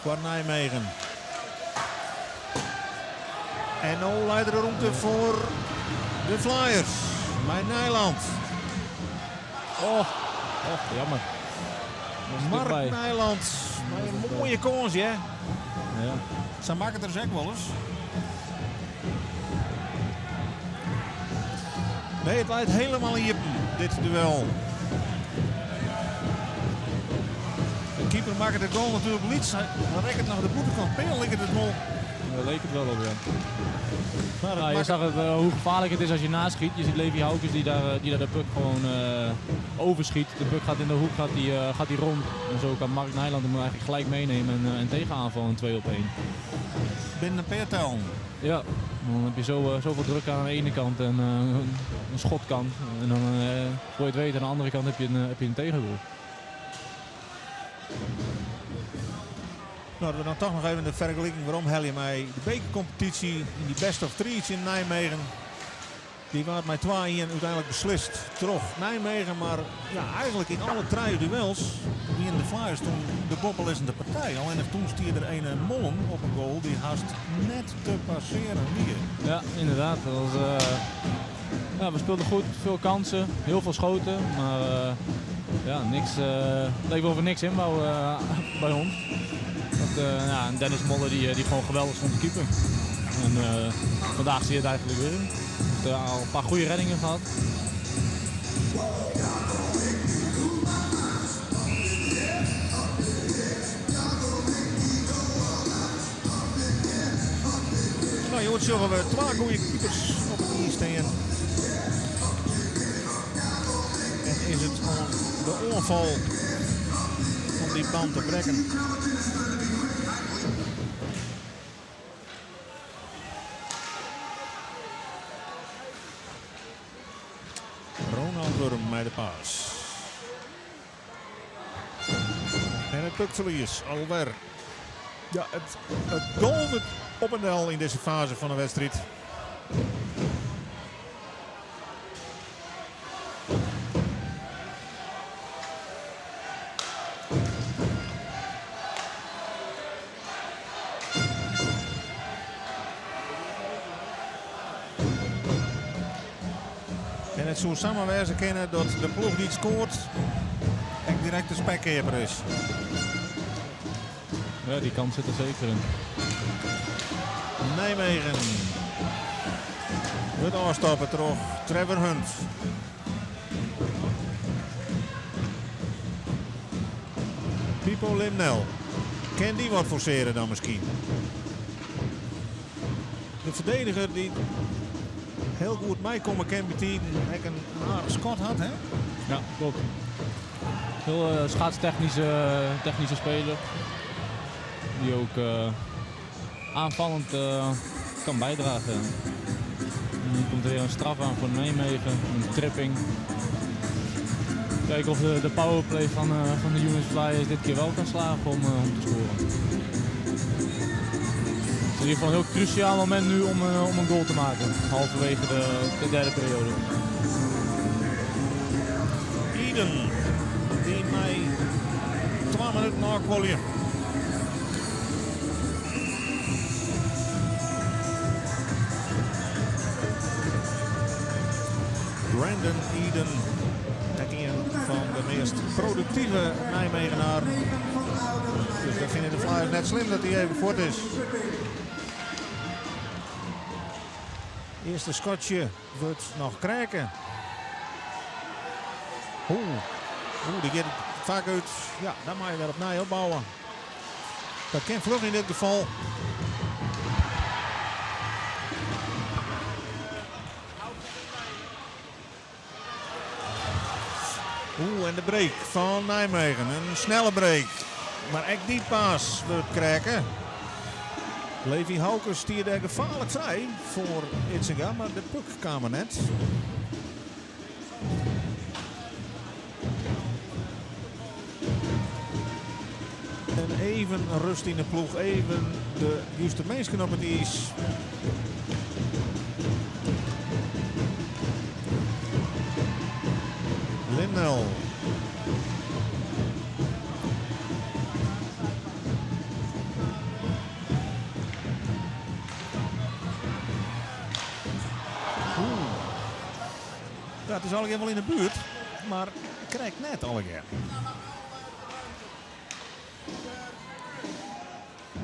voor Nijmegen. En nu leidt er een route voor de Flyers. Bij Nijland. Oh, jammer. Mark Nijland. Maar een mooie kans, hè? Ja. Ze maken het er zeg wel eens. Nee, het leidt helemaal in Jippen, dit duel. De keeper maakt de goal natuurlijk niet. Dan rekt het naar de boetekant. Peel ligt het nul. Daar leek het wel op, ja. Nou, je zag het, hoe gevaarlijk het is als je naschiet. Je ziet Levi Haukes die daar de puck gewoon overschiet. De puck gaat in de hoek, gaat die rond. En zo kan Mark Nijland hem eigenlijk gelijk meenemen en tegenaanvallen 2-op-1. Binnen een peertel. Ja, dan heb je zoveel druk aan de ene kant en een schotkant. En dan, voor je het weet, aan de andere kant heb je een tegendoel. Nou, we dan toch nog even de vergelijking. Waarom hel je mij de bekercompetitie in die best of threes in Nijmegen? Die werd met 2-1 uiteindelijk beslist. Terug Nijmegen, maar ja, eigenlijk in alle 3 duels die in de Flyers toen de bobbelissende partij. Alleen toen stierde er een Mollen op een goal die haast net te passeren hier. Ja, inderdaad. Dat was, we speelden goed, veel kansen, heel veel schoten, maar ja, niks. Leek wel voor niks inbouw bij ons. En Dennis Moller die gewoon geweldig stond te keeper. En vandaag zie je het eigenlijk weer in. Dus, al een paar goede reddingen gehad. Nou, je hoort zo we 2 goede keepers op het ijs staan. En is het om de onval om die band te breken. Ronald Wurm met de paas. En het puckverlies alweer. Ja, het goal wordt op en nel in deze fase van de wedstrijd. En het zou samenwijzen kennen dat de ploeg die het scoort echt direct de spekkeper is. Ja, die kans zit er zeker in. Nijmegen. Het afstappen terug. Trevor Hunt. Pipo Limnel. Kan die wat forceren dan misschien? De verdediger die heel goed meekomen kan betekenen dat een aardig schot had, hè? Ja, klopt. Heel schaatstechnische speler. Die ook aanvallend kan bijdragen. Nu komt er weer een straf aan voor Nijmegen, een tripping. Kijken of de powerplay van de Union Flyers dit keer wel kan slagen om te scoren. Het is in ieder geval een heel cruciaal moment nu om een goal te maken, halverwege de derde periode. Eden, die mij 2 minuten nakwalje. Brandon Eden, een van de meest productieve Nijmegenaar. Dus dat vinden de Flyers net slim dat hij even voort is. Eerste schotje wordt nog krijgen. Die gaat het vaak uit. Ja, daar mag je weer op na opbouwen. Dat kan vlug in dit geval. En de break van Nijmegen. Een snelle break. Maar echt die paas wordt krijgen. Levi Haukes stierde er gevaarlijk vrij voor Itzinga, maar de puck kwam er net. En even rust in de ploeg, even de juiste mensen op het ijs. Limnel. Ja, het is al wel in de buurt, maar krijgt net al een keer.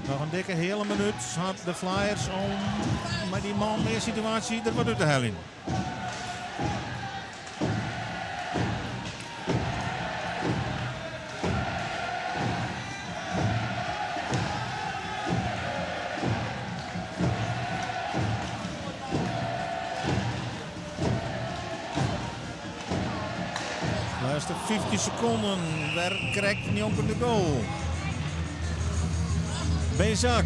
Nog een dikke hele minuut had de Flyers om met die man meer situatie er wat uit te halen. Laatste 50 seconden, waar krijgt niet op de goal. Bezak,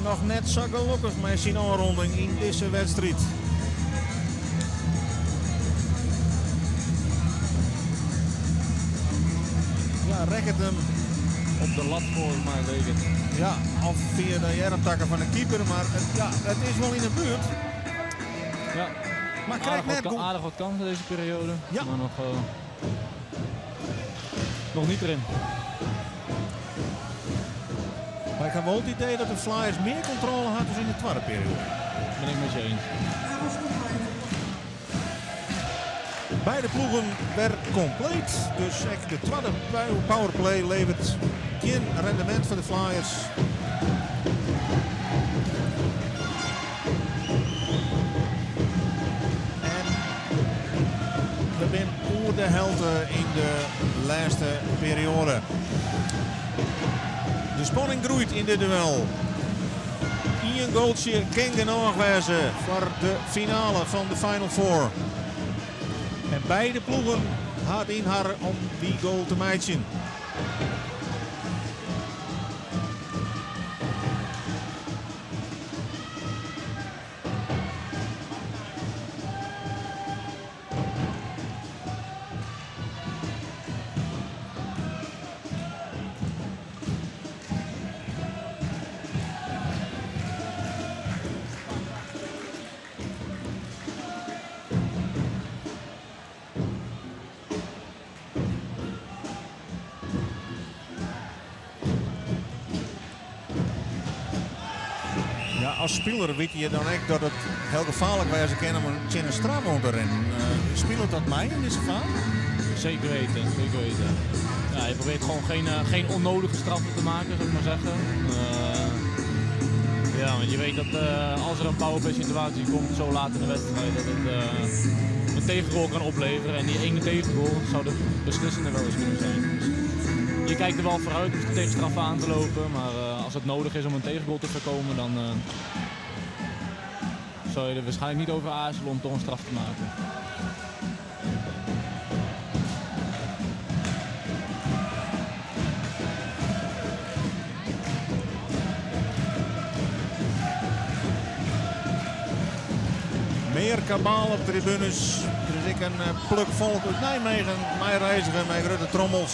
nog net zo gelukkig met zijn aanronding in deze wedstrijd. Ja, rek het hem. Op de lat volgens mij, weet ik het. Ja, of via de jermtakken van de keeper, maar het is wel in de buurt. Ja, maar krijgt net goal. Aardig wat kansen deze periode, ja. Maar nog niet erin. Maar ik heb wel het idee dat de Flyers meer controle hadden dus in de tweede periode. Ben ik met je eens. Beide ploegen werden compleet. Dus de tweede powerplay levert geen rendement voor de Flyers. En we zijn voor de helft in de laatste periode. De spanning groeit in dit duel. Ian goaltje kan genoeg wezen voor de finale van de Final Four. En beide ploegen hadden in haar om die goal te matchen. Als speler weet je dan echt dat het heel gevaarlijk was om een straf te rennen. Speelt dat mij in deze geval? Zeker weten, zeker weten. Ja, je probeert gewoon geen onnodige straffen te maken, zou ik maar zeggen. Ja, want je weet dat als er een powerplay situatie komt zo laat in de wedstrijd, dat het een tegengoal kan opleveren. En die ene tegengoal zou de beslissende wel eens kunnen zijn. Dus je kijkt er wel vooruit om tegen straffen aan te lopen, maar als het nodig is om een tegengoal te voorkomen, dan zou je er waarschijnlijk niet over aarzelen om toch een straf te maken. Meer kabaal op de tribunes. Er is ik een pluk volk uit Nijmegen, mijn reiziger, mijn grote trommels.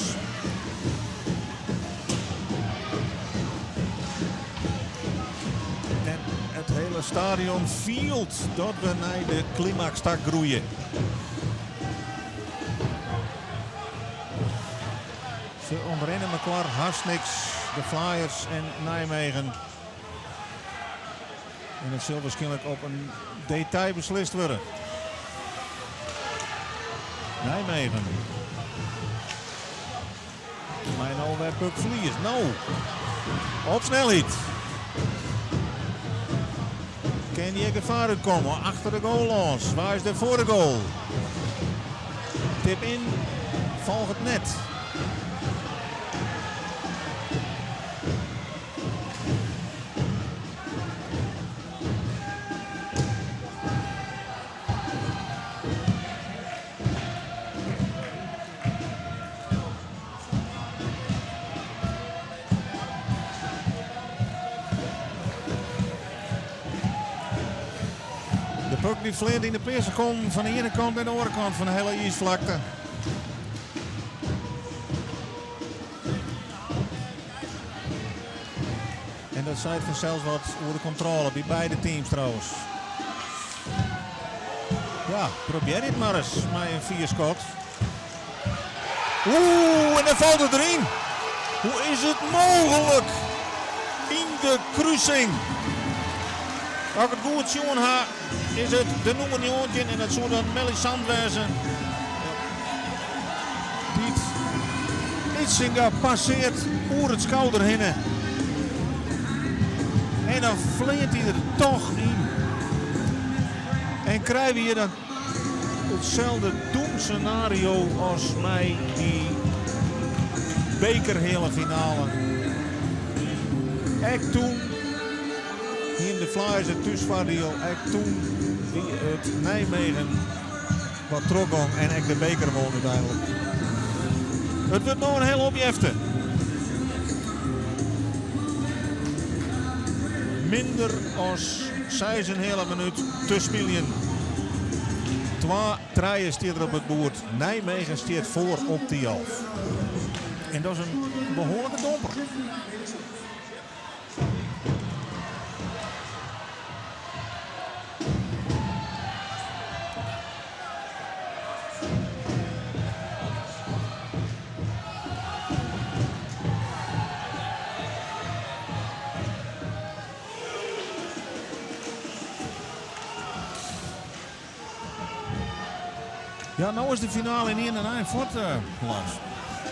En het hele stadion fielt dat we naar de climax tak groeien. Ze onderrennen elkaar haast niks, de Flyers en Nijmegen. En het zal waarschijnlijk op een detail beslist worden. Nijmegen. Maar nou weer Puck Vlies. Nou. Op snelheid. Kan die gevaar uitkomen? Achter de goal los. Waar is de voor de goal? Tip in. Volgt het net. Puck die vleert in de per seconde van de ene kant naar de andere kant van de hele ijsvlakte. En dat zei vanzelfs wat over de controle bij beide teams trouwens. Ja, probeer dit maar eens, maar een 4-schot. Oeh, en dan valt het erin. Hoe is het mogelijk? In de kruising. Als ik het goed zien ha, is het de nummer 19 en het zou dan Melisande wezen. Die Itzinga passeert over het schouder heen. En dan vleert hij er toch in. En krijgen we hier dan hetzelfde doemscenario als bij die bekerhele finale. Ek toen, hier in de Flyers het thuisvaardeel, ek toen die het Nijmegen wat trok om en ek de beker won uiteindelijk. Het wordt nog een heel opjefte. Minder als 6 een hele minuut te spelen. 2-3 staat er op het boord. Nijmegen staat voor op die half. En dat is een behoorlijke domper. Ja, nou is de finale in 1 en 1 voort, Lars.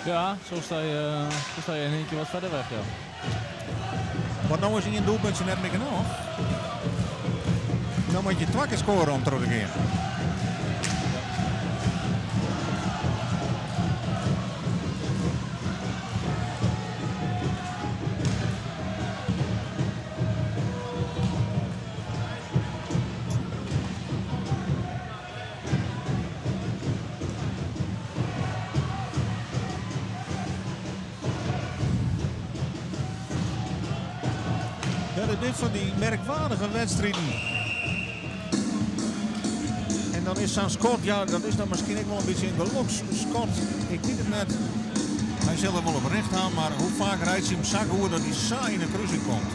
Ja, zo sta je in één keer wat verder weg, ja. Maar nou is hij een doelpuntje net meer genoeg. Dan moet je 2 keer scoren om terug te gaan. Dit van die merkwaardige wedstrijden. En dan is zo'n Scott, ja, dat is dan misschien ook wel een beetje in de loks. Scott, ik weet het net. Hij zal er wel op recht aan, maar hoe vaak rijdt hij hem zak hoe dat hij saai in de cruising komt?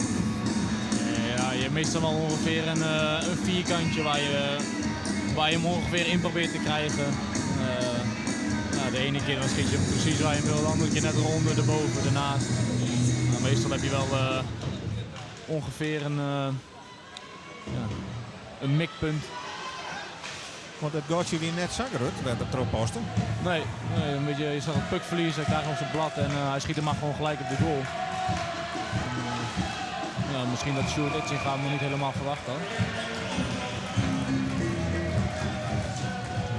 Ja, je hebt meestal wel ongeveer een vierkantje waar je hem ongeveer in probeert te krijgen. De ene keer dan schiet je hem precies waar je hem wil, de andere keer net eronder, erboven, ernaast. Nou, meestal heb je wel ongeveer een mikpunt. Want dat gaat jullie net zakken, Rut, werd er trop posten. Nee, een beetje, je zag het puckverlies, hij krijgt op zijn blad en hij schiet hem maar gewoon gelijk op de goal. Misschien dat Sjoerd Itzinga hem nog niet helemaal verwacht had.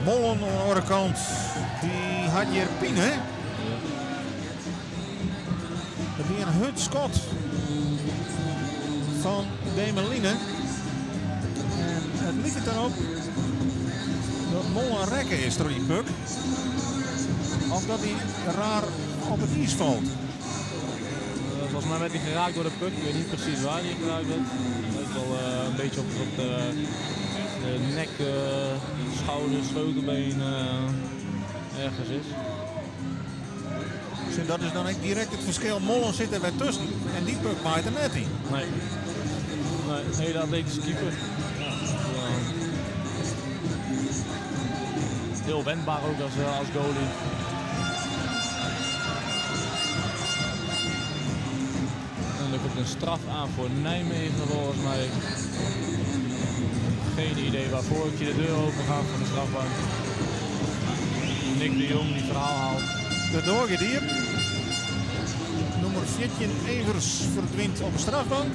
Mollen aan de andere kant, die had hier Pien, hè? Dat is een hutskot van Demeline. En het lijkt erop dat Mollen rekken is door die puck. Of dat hij raar op het ijs valt. Volgens mij werd hij geraakt door de puck. Ik weet niet precies waar hij geraakt werd. Het lijkt wel een beetje op de nek, schouder, sleutelbeen ergens is. Dus dat is dan ook direct het verschil. Mollen zit er weer tussen en die puck maait er net in. Nee, een hele atletische keeper. Ja. Heel wendbaar ook als goalie. En er komt een straf aan voor Nijmegen volgens mij. Geen idee waarvoor. Ik je de deur open gaat van de strafbank. Nick de Jong die verhaal haalt. De doorgedier. Nummer 14 Evers verdwijnt op de strafbank.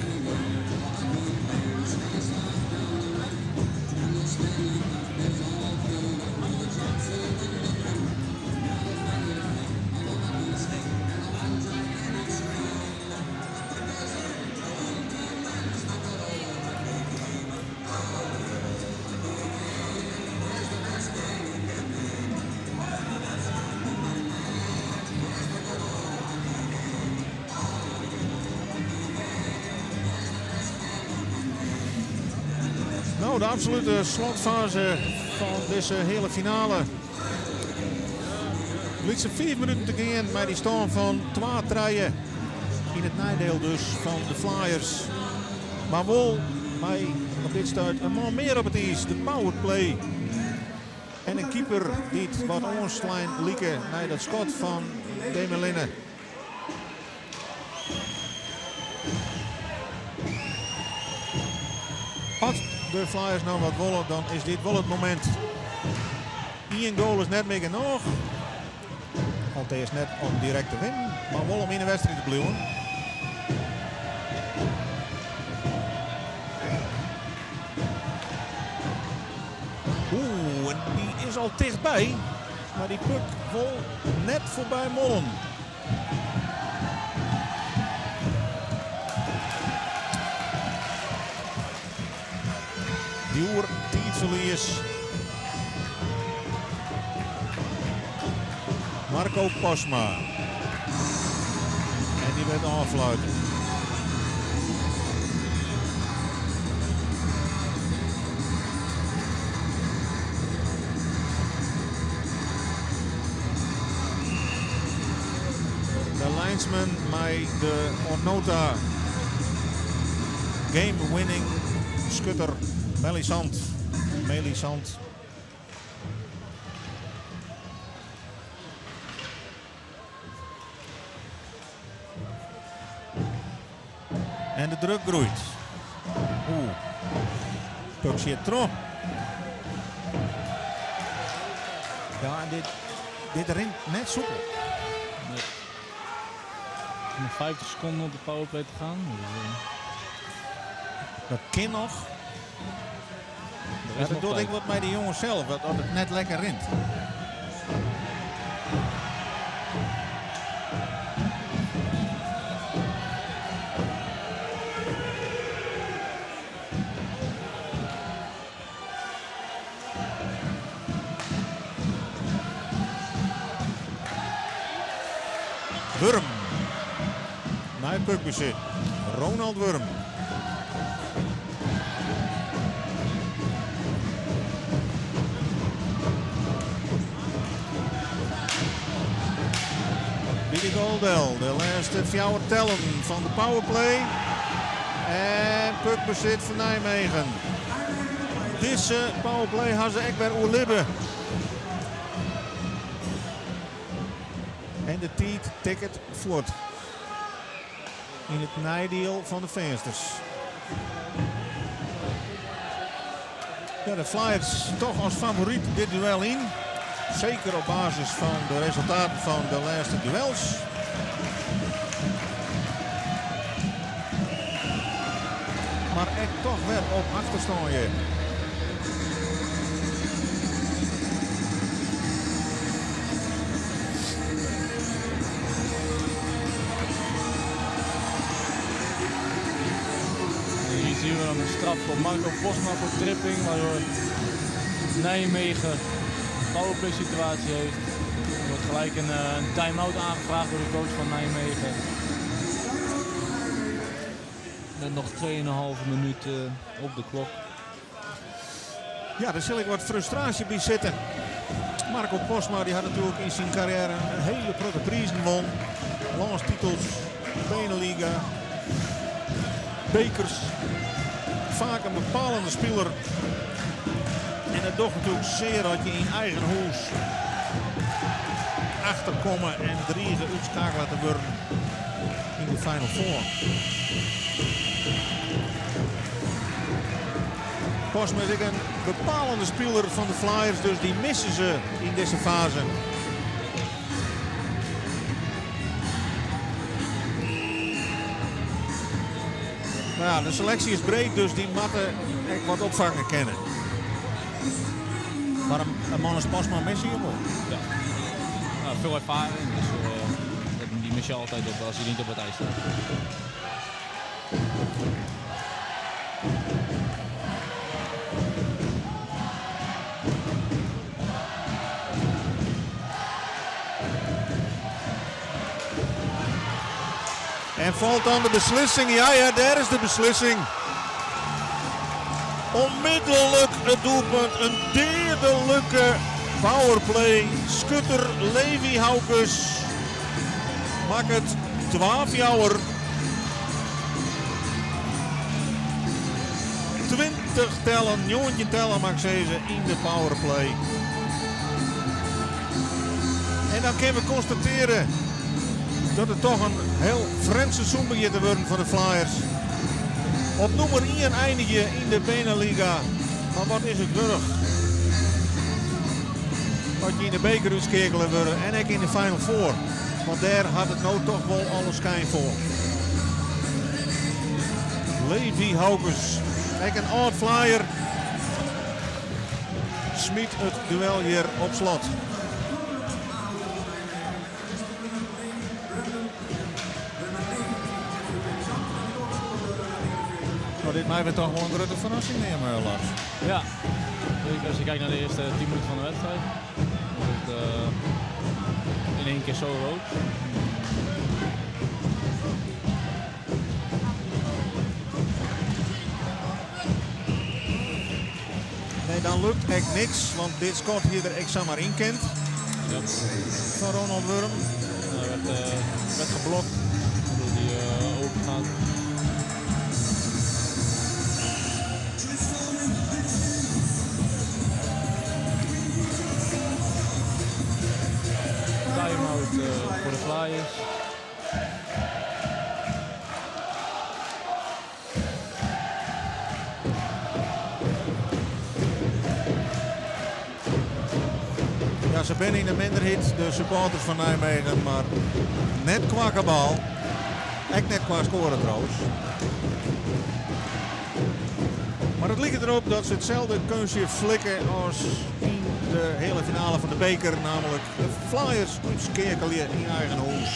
Nou, de absolute slotfase van deze hele finale. Het ze 4 minuten te gaan met die stand van 2-3 in het nadeel dus van de Flyers. Maar wel bij op dit stuit een man meer op het ijs, de powerplay. En een keeper die het wat onslijn lieken bij dat schot van Demeline. Als de Flyers nou wat willen, dan is dit wel het moment. 1 goal is net meer genoeg. Want hij is net om direct te winnen, maar wel om in de wedstrijd te blijven. Oeh, en die is al dichtbij. Maar die puck vol net voorbij Mollen. Duur, tijdverlies. Marco Posma. En die werd afsluiten. De linesman met de Ornota game winning scutter Melisant. En de druk groeit. Oeh. Puck zit terug. Ja, en dit rint net soepel. Nee. Nog 50 seconden op de powerplay te gaan. Dat kan nog. Ja, dat doe ik wat bij de jongens zelf, dat het net lekker rint. Wurm. Naar puckbezit. Ronald Wurm. Billy Goldel, de laatste 4 tellen van de powerplay. En puckbezit van Nijmegen. Deze powerplay had ze echt bij Oerlibbe. En de tijd ticket voort. In het najdeel van de vensters. Ja, de Flyers toch als favoriet dit duel in. Zeker op basis van de resultaten van de laatste duels. Maar echt toch weer op achterstand. Hier zien we dan een straf voor Marco Posma voor tripping, waardoor Nijmegen powerplay situatie heeft. Er wordt gelijk een time-out aangevraagd door de coach van Nijmegen. Met nog 2,5 minuten op de klok. Ja, daar zal ik wat frustratie bij zitten. Marco Posma die had natuurlijk in zijn carrière een hele grote prijzen gewonnen. Landstitels, Beneliga, bekers. Vaak een bepalende speler. En het toch natuurlijk zeer dat je in eigen huis achterkomen en dreigen uitschakelen te worden in de Final Four. Posma is een bepalende speler van de Flyers, dus die missen ze in deze fase. Nou ja, de selectie is breed, dus die matten echt wat opvangen kennen. Maar een man als Posma missie je wel. Ja. Nou, veel ervaring, dus die mis je altijd op als je niet op het ijs staat. En valt dan de beslissing. Ja, daar is de beslissing. Onmiddellijk het doelpunt. Een derdelijke powerplay. Schutter Levi Haukes maakt het 12 jaar. 20 tellen, 19 tellen mag ze in de powerplay. En dan kunnen we constateren dat het toch een heel vreemd seizoen begint te worden voor de Flyers. Op nummer 1 eindig je in de Beneliga. Maar wat is het wurg? Wat je in de beker uitskekelen worden en ik in de Final Four. Want daar had het nou toch wel alles schijn voor. Levi Haukes. Kijk, een oud flyer. Smit het duel hier op slot. Nou, dit mij weer toch wel een grote verrassing nemen, Lars. Ja, als je kijkt naar de eerste 10 minuten van de wedstrijd. Het, in één keer zo rood. Nee, dan lukt echt niks, want dit Scott hier er extra maar in kent. Ja. Van Ronald Wurm. Werd geblokt, waardoor die open gaat. Time-out voor de Flyers. Ja, ze zijn in de minderhit, de supporters van Nijmegen, maar net qua kabal. Echt net qua scoren trouwens. Maar het lijkt erop dat ze hetzelfde kunstje flikken als in de hele finale van de beker, namelijk de Flyers uitskekelen in eigen huis.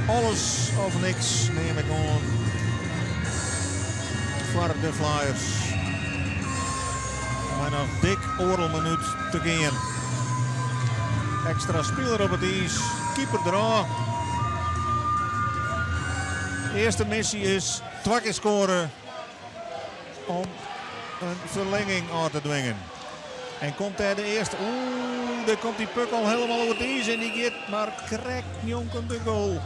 Alles of niks neem ik aan voor de Flyers. Maar nog dik oorlogminuut te gaan. Extra speler op het ijs. Keeper eraan. Eerste missie is 2 keer scoren om een verlenging aan te dwingen. En komt hij de eerste. Oeh, daar komt die puck al helemaal over het ijs en die gaat maar krijgt jonken de goal.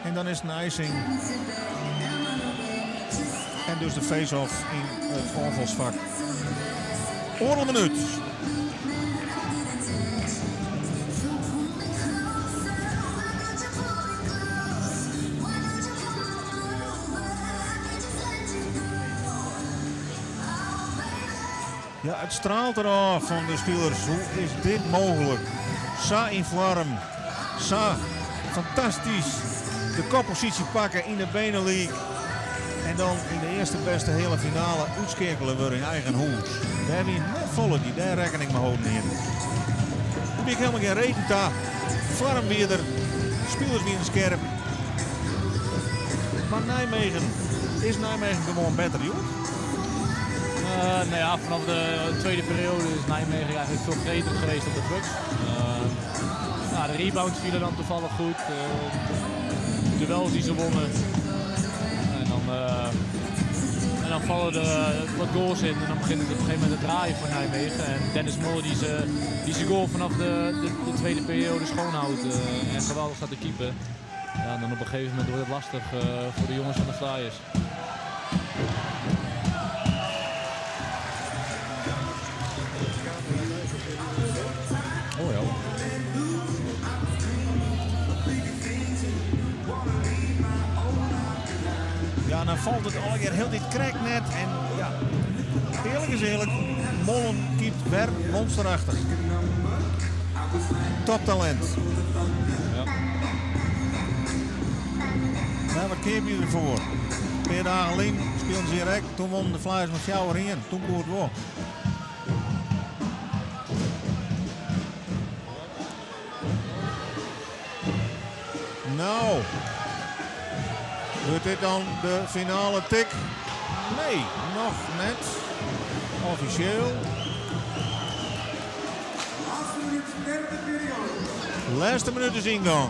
En dan is het een icing. En dus de face-off in het aanvalsvak. Oorlogminuut. Ja, het straalt eraf van de spelers. Hoe is dit mogelijk? Sa in vorm. Sa, fantastisch. De koppositie pakken in de Benelink. En dan in de eerste beste hele finale uitskekelen we in eigen huis. Daar heb je net volle die, daar reken ik mijn hoofd in. Daar heb ik helemaal geen reden daar. Vorm weer er. Spelers weer scherp. Maar Nijmegen, is Nijmegen gewoon beter, joh? Nou ja, vanaf de tweede periode is Nijmegen eigenlijk veel gretig geweest op de puck. De rebounds vielen dan toevallig goed. De duels die ze wonnen. En dan vallen er wat goals in en dan begint het op een gegeven moment te draaien voor Nijmegen. En Dennis Moore die zijn goal vanaf de tweede periode schoonhoudt en geweldig staat te keepen. Ja, en dan op een gegeven moment wordt het lastig voor de jongens van de Flyers. Oh ja. Ja, dan valt het al heel dit krek net. En ja, eerlijk is eerlijk, Mollen keept weer monsterachtig. Toptalent. Ja. Nou, wat keer je ervoor? Een paar dagen geleden speelden ze direct. Toen wonnen de Flyers met jou erin. Toen kon het wel. Nou, wordt dit dan de finale tik? Nee, nog net. Officieel. Laatste minuut is ingang.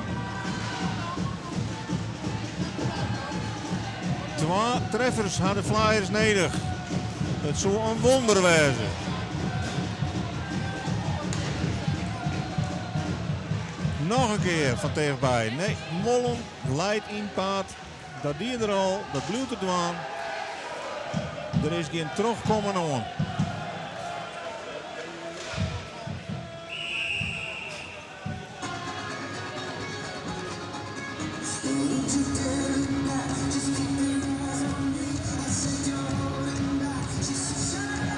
2 treffers hadden Flyers nodig. Het zou een wonder wezen. Nog een keer van tegenbij. Nee, Mollen leidt in paard. Dat die er al, dat blijft het aan. Er is geen terugkomen aan.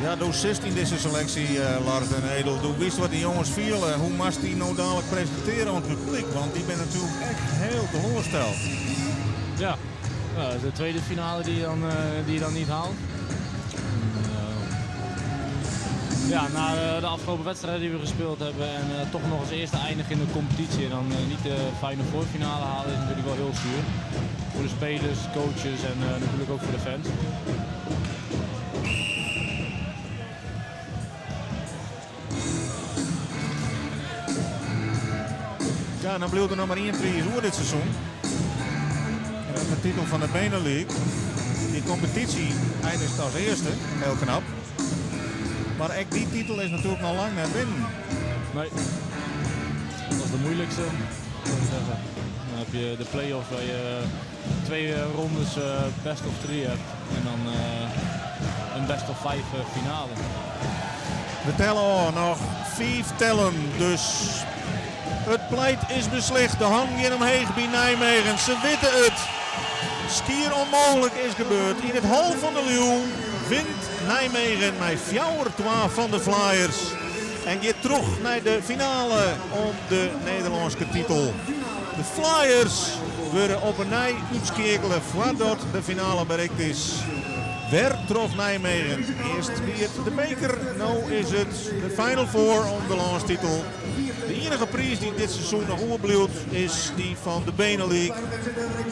Ja, doe 16 deze selectie, Lars en Edel. Doe wist wat die jongens vielen. Hoe mag die nou dadelijk presenteren aan het publiek? Want die ben natuurlijk echt heel teleurgesteld. Ja, de tweede finale die je dan niet haalt. Ja, na de afgelopen wedstrijden die we gespeeld hebben en toch nog als eerste eindigen in de competitie en dan niet de Final Four finale halen is natuurlijk wel heel zuur. Voor de spelers, coaches en natuurlijk ook voor de fans. Ja, dan bleef er nog maar 1 prijs voor dit seizoen. De titel van de Benelux. Die competitie eindigt als eerste, heel knap. Maar ook die titel is natuurlijk nog lang naar binnen. Nee, dat is de moeilijkste. Dan heb je de play-off waar je 2 rondes best of 3 hebt en dan een best of 5 finale. We tellen nog 5 tellen, dus het pleit is beslecht. De hand in omheen bij Nijmegen. Ze weten het. Skier onmogelijk is gebeurd. In het hal van de Leeuw wint Nijmegen met 4-12 van de Flyers. En gaat terug naar de finale om de Nederlandse titel. De Flyers worden op een nij uitschakelen voordat de finale bereikt is. Weer trof Nijmegen. Eerst weer de beker, nu is het de Final Four om de landstitel. De enige prijs die dit seizoen nog overblijft is die van de Benelux.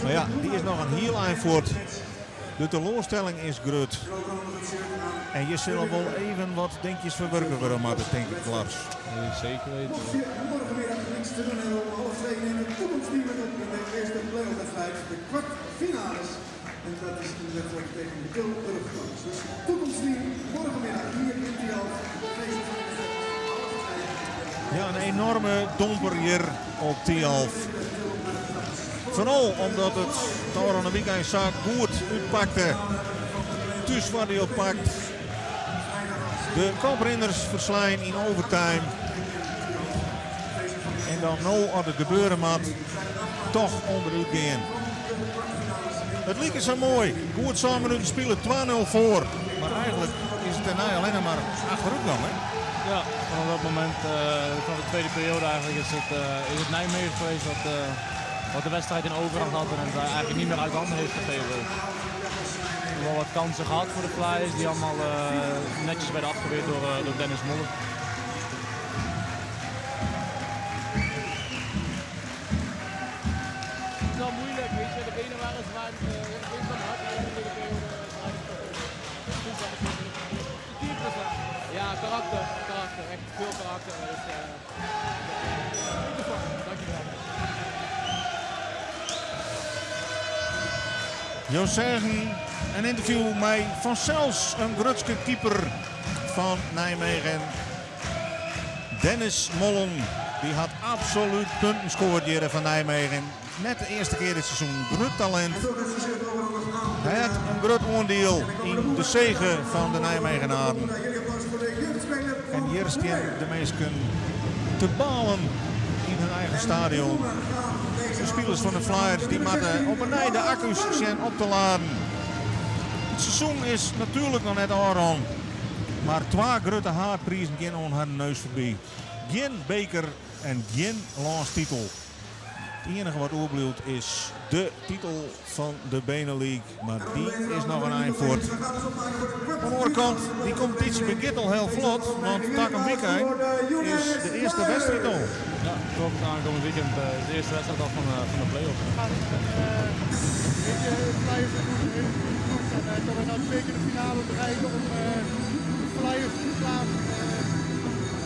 Maar ja, die is nog een heel eind voort. De teleurstelling is groot. En je zult wel even wat denkjes verwerken worden, maar dat denk ik, Lars. Zeker weten. Morgenmiddag niks te doen en om 1:30 in de toekomstteamen in de eerste playoff-wedstrijd, de kwartfinales. En dat is de wedstrijd tegen de Tilburg. Dus toekomstteam morgenmiddag hier in Tialf. Ja, een enorme domper hier op Tialf. Vooral omdat het Toren de weekend zaak goed uitpakte. Dus wat hij oppakt. De koprenners verslaan in overtime. En dan nou als het gebeuren moet, toch onderuit gaan. Het leek zo mooi. Goed samen minuten spelen, 2-0 voor. Maar eigenlijk is het daarna alleen maar achteruit dan, hè? Ja, vanaf dat moment van de tweede periode eigenlijk is het Nijmegen geweest wat de wedstrijd in overhand had en het eigenlijk niet meer uit handen heeft gegeven. We hebben wel wat kansen gehad voor de Flyers die allemaal netjes werden afgeweerd door Dennis Moller. Het is wel moeilijk, weet je. De benen waren zwaar. Ja, karakter. Echt veel karakter. Dus, dankjewel. Jo zeggen, een interview met Van Sels, een Grutske keeper van Nijmegen. Dennis Mollen, die had absoluut punten gescoord hier van Nijmegen. Net de eerste keer dit seizoen, groot talent. Hij had een groot oordeel in de zege van de Nijmegenaren. En hier staan de meesten te balen in hun eigen stadion. De spelers van de Flyers die moeten op een nij de accu's zijn op te laden. Het seizoen is natuurlijk nog net aan. Maar 2 grote haarprijzen gaan aan haar neus voorbij. Geen beker en geen landstitel. Het enige wat overblijft is de titel van de Benelux, maar die is nog een eind voort. Aan de andere kant, die competitie begint al heel vlot, want Takum Weekend is de eerste wedstrijd al. Ja, klopt. Aankomend weekend is de eerste wedstrijd al van de play-off. Weet je, de Flyers doen een hele goede ploeg en toch nou 2 keer de finale bereiken om de Flyers te slaan.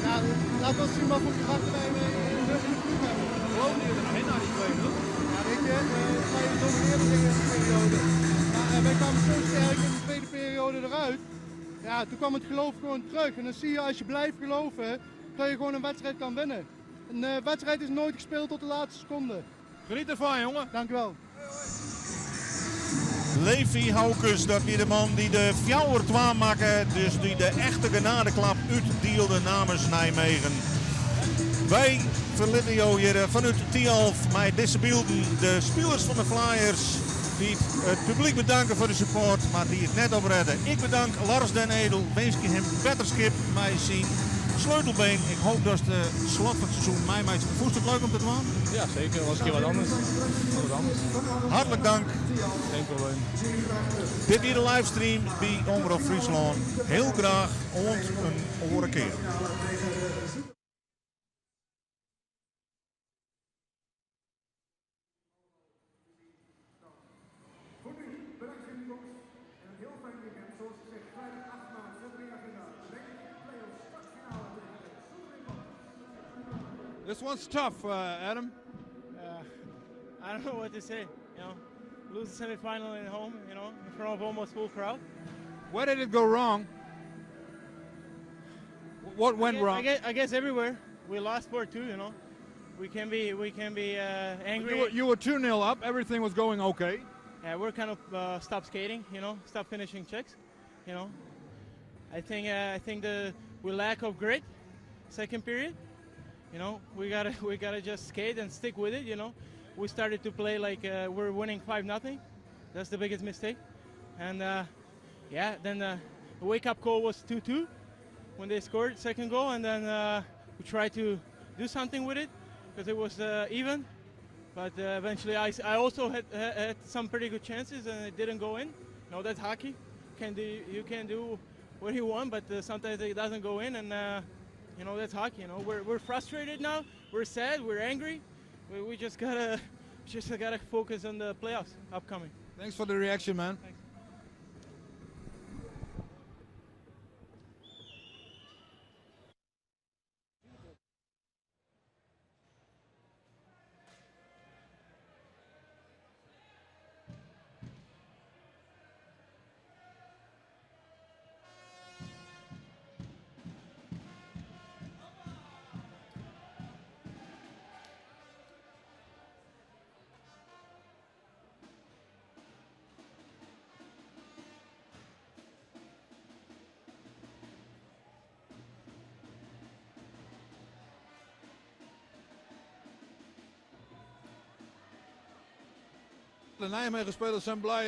Ja, laat wel zien wat voor krachten wij in de ploeg hebben. Gewoon niet erin naar die 2-0. Ja, weet je, Flyers domineerden in de eerste periode. Maar wij kwamen zo sterk in de tweede periode eruit. Ja, toen kwam het geloof gewoon terug. En dan zie je als je blijft geloven, dat je gewoon een wedstrijd kan winnen. Een wedstrijd is nooit gespeeld tot de laatste seconde. Geniet ervan, jongen. Dank u wel. Levi Haukes, dat weer de man die de fjouwer twaan maken. Dus die de echte genadeklap uitdeelde namens Nijmegen. Wij verlitten jou hier vanuit Tialf met deze beelden. De spelers van de Flyers die het publiek bedanken voor de support, maar die het net opredden. Ik bedank Lars Den Edel, wens ik hem beter skip, mij zien. Sleutelbeen, ik hoop dat het slot van het seizoen mij maakt. Voelt het leuk om te doen? Ja, zeker. Dat was een keer wat anders. Hartelijk dank. Geen probleem. Dit hier de livestream bij Omroep Friesland. Heel graag een andere keer. This one's tough, Adam. I don't know what to say. You know, lose the semifinal at home. You know, in front of almost full crowd. Where did it go wrong? What went wrong? I guess everywhere. We lost 4-2. You know, we can be angry. You were 2-0 up. Everything was going okay. Yeah, we're kind of stopped skating. You know, stopped finishing checks. You know, I think we lack of grit. Second period. You know, we gotta just skate and stick with it. You know, we started to play like we're winning 5-0. That's the biggest mistake. And yeah, then the wake-up call was 2-2 when they scored second goal, and then we tried to do something with it because it was even. But eventually, I also had some pretty good chances, and it didn't go in. You know, that's hockey. You can do what you want, but sometimes it doesn't go in, and you know, that's hockey. You know, we're frustrated now. We're sad. We're angry. We just gotta focus on the playoffs upcoming. Thanks for the reaction, man. Thanks. De Nijmegen spelers zijn blij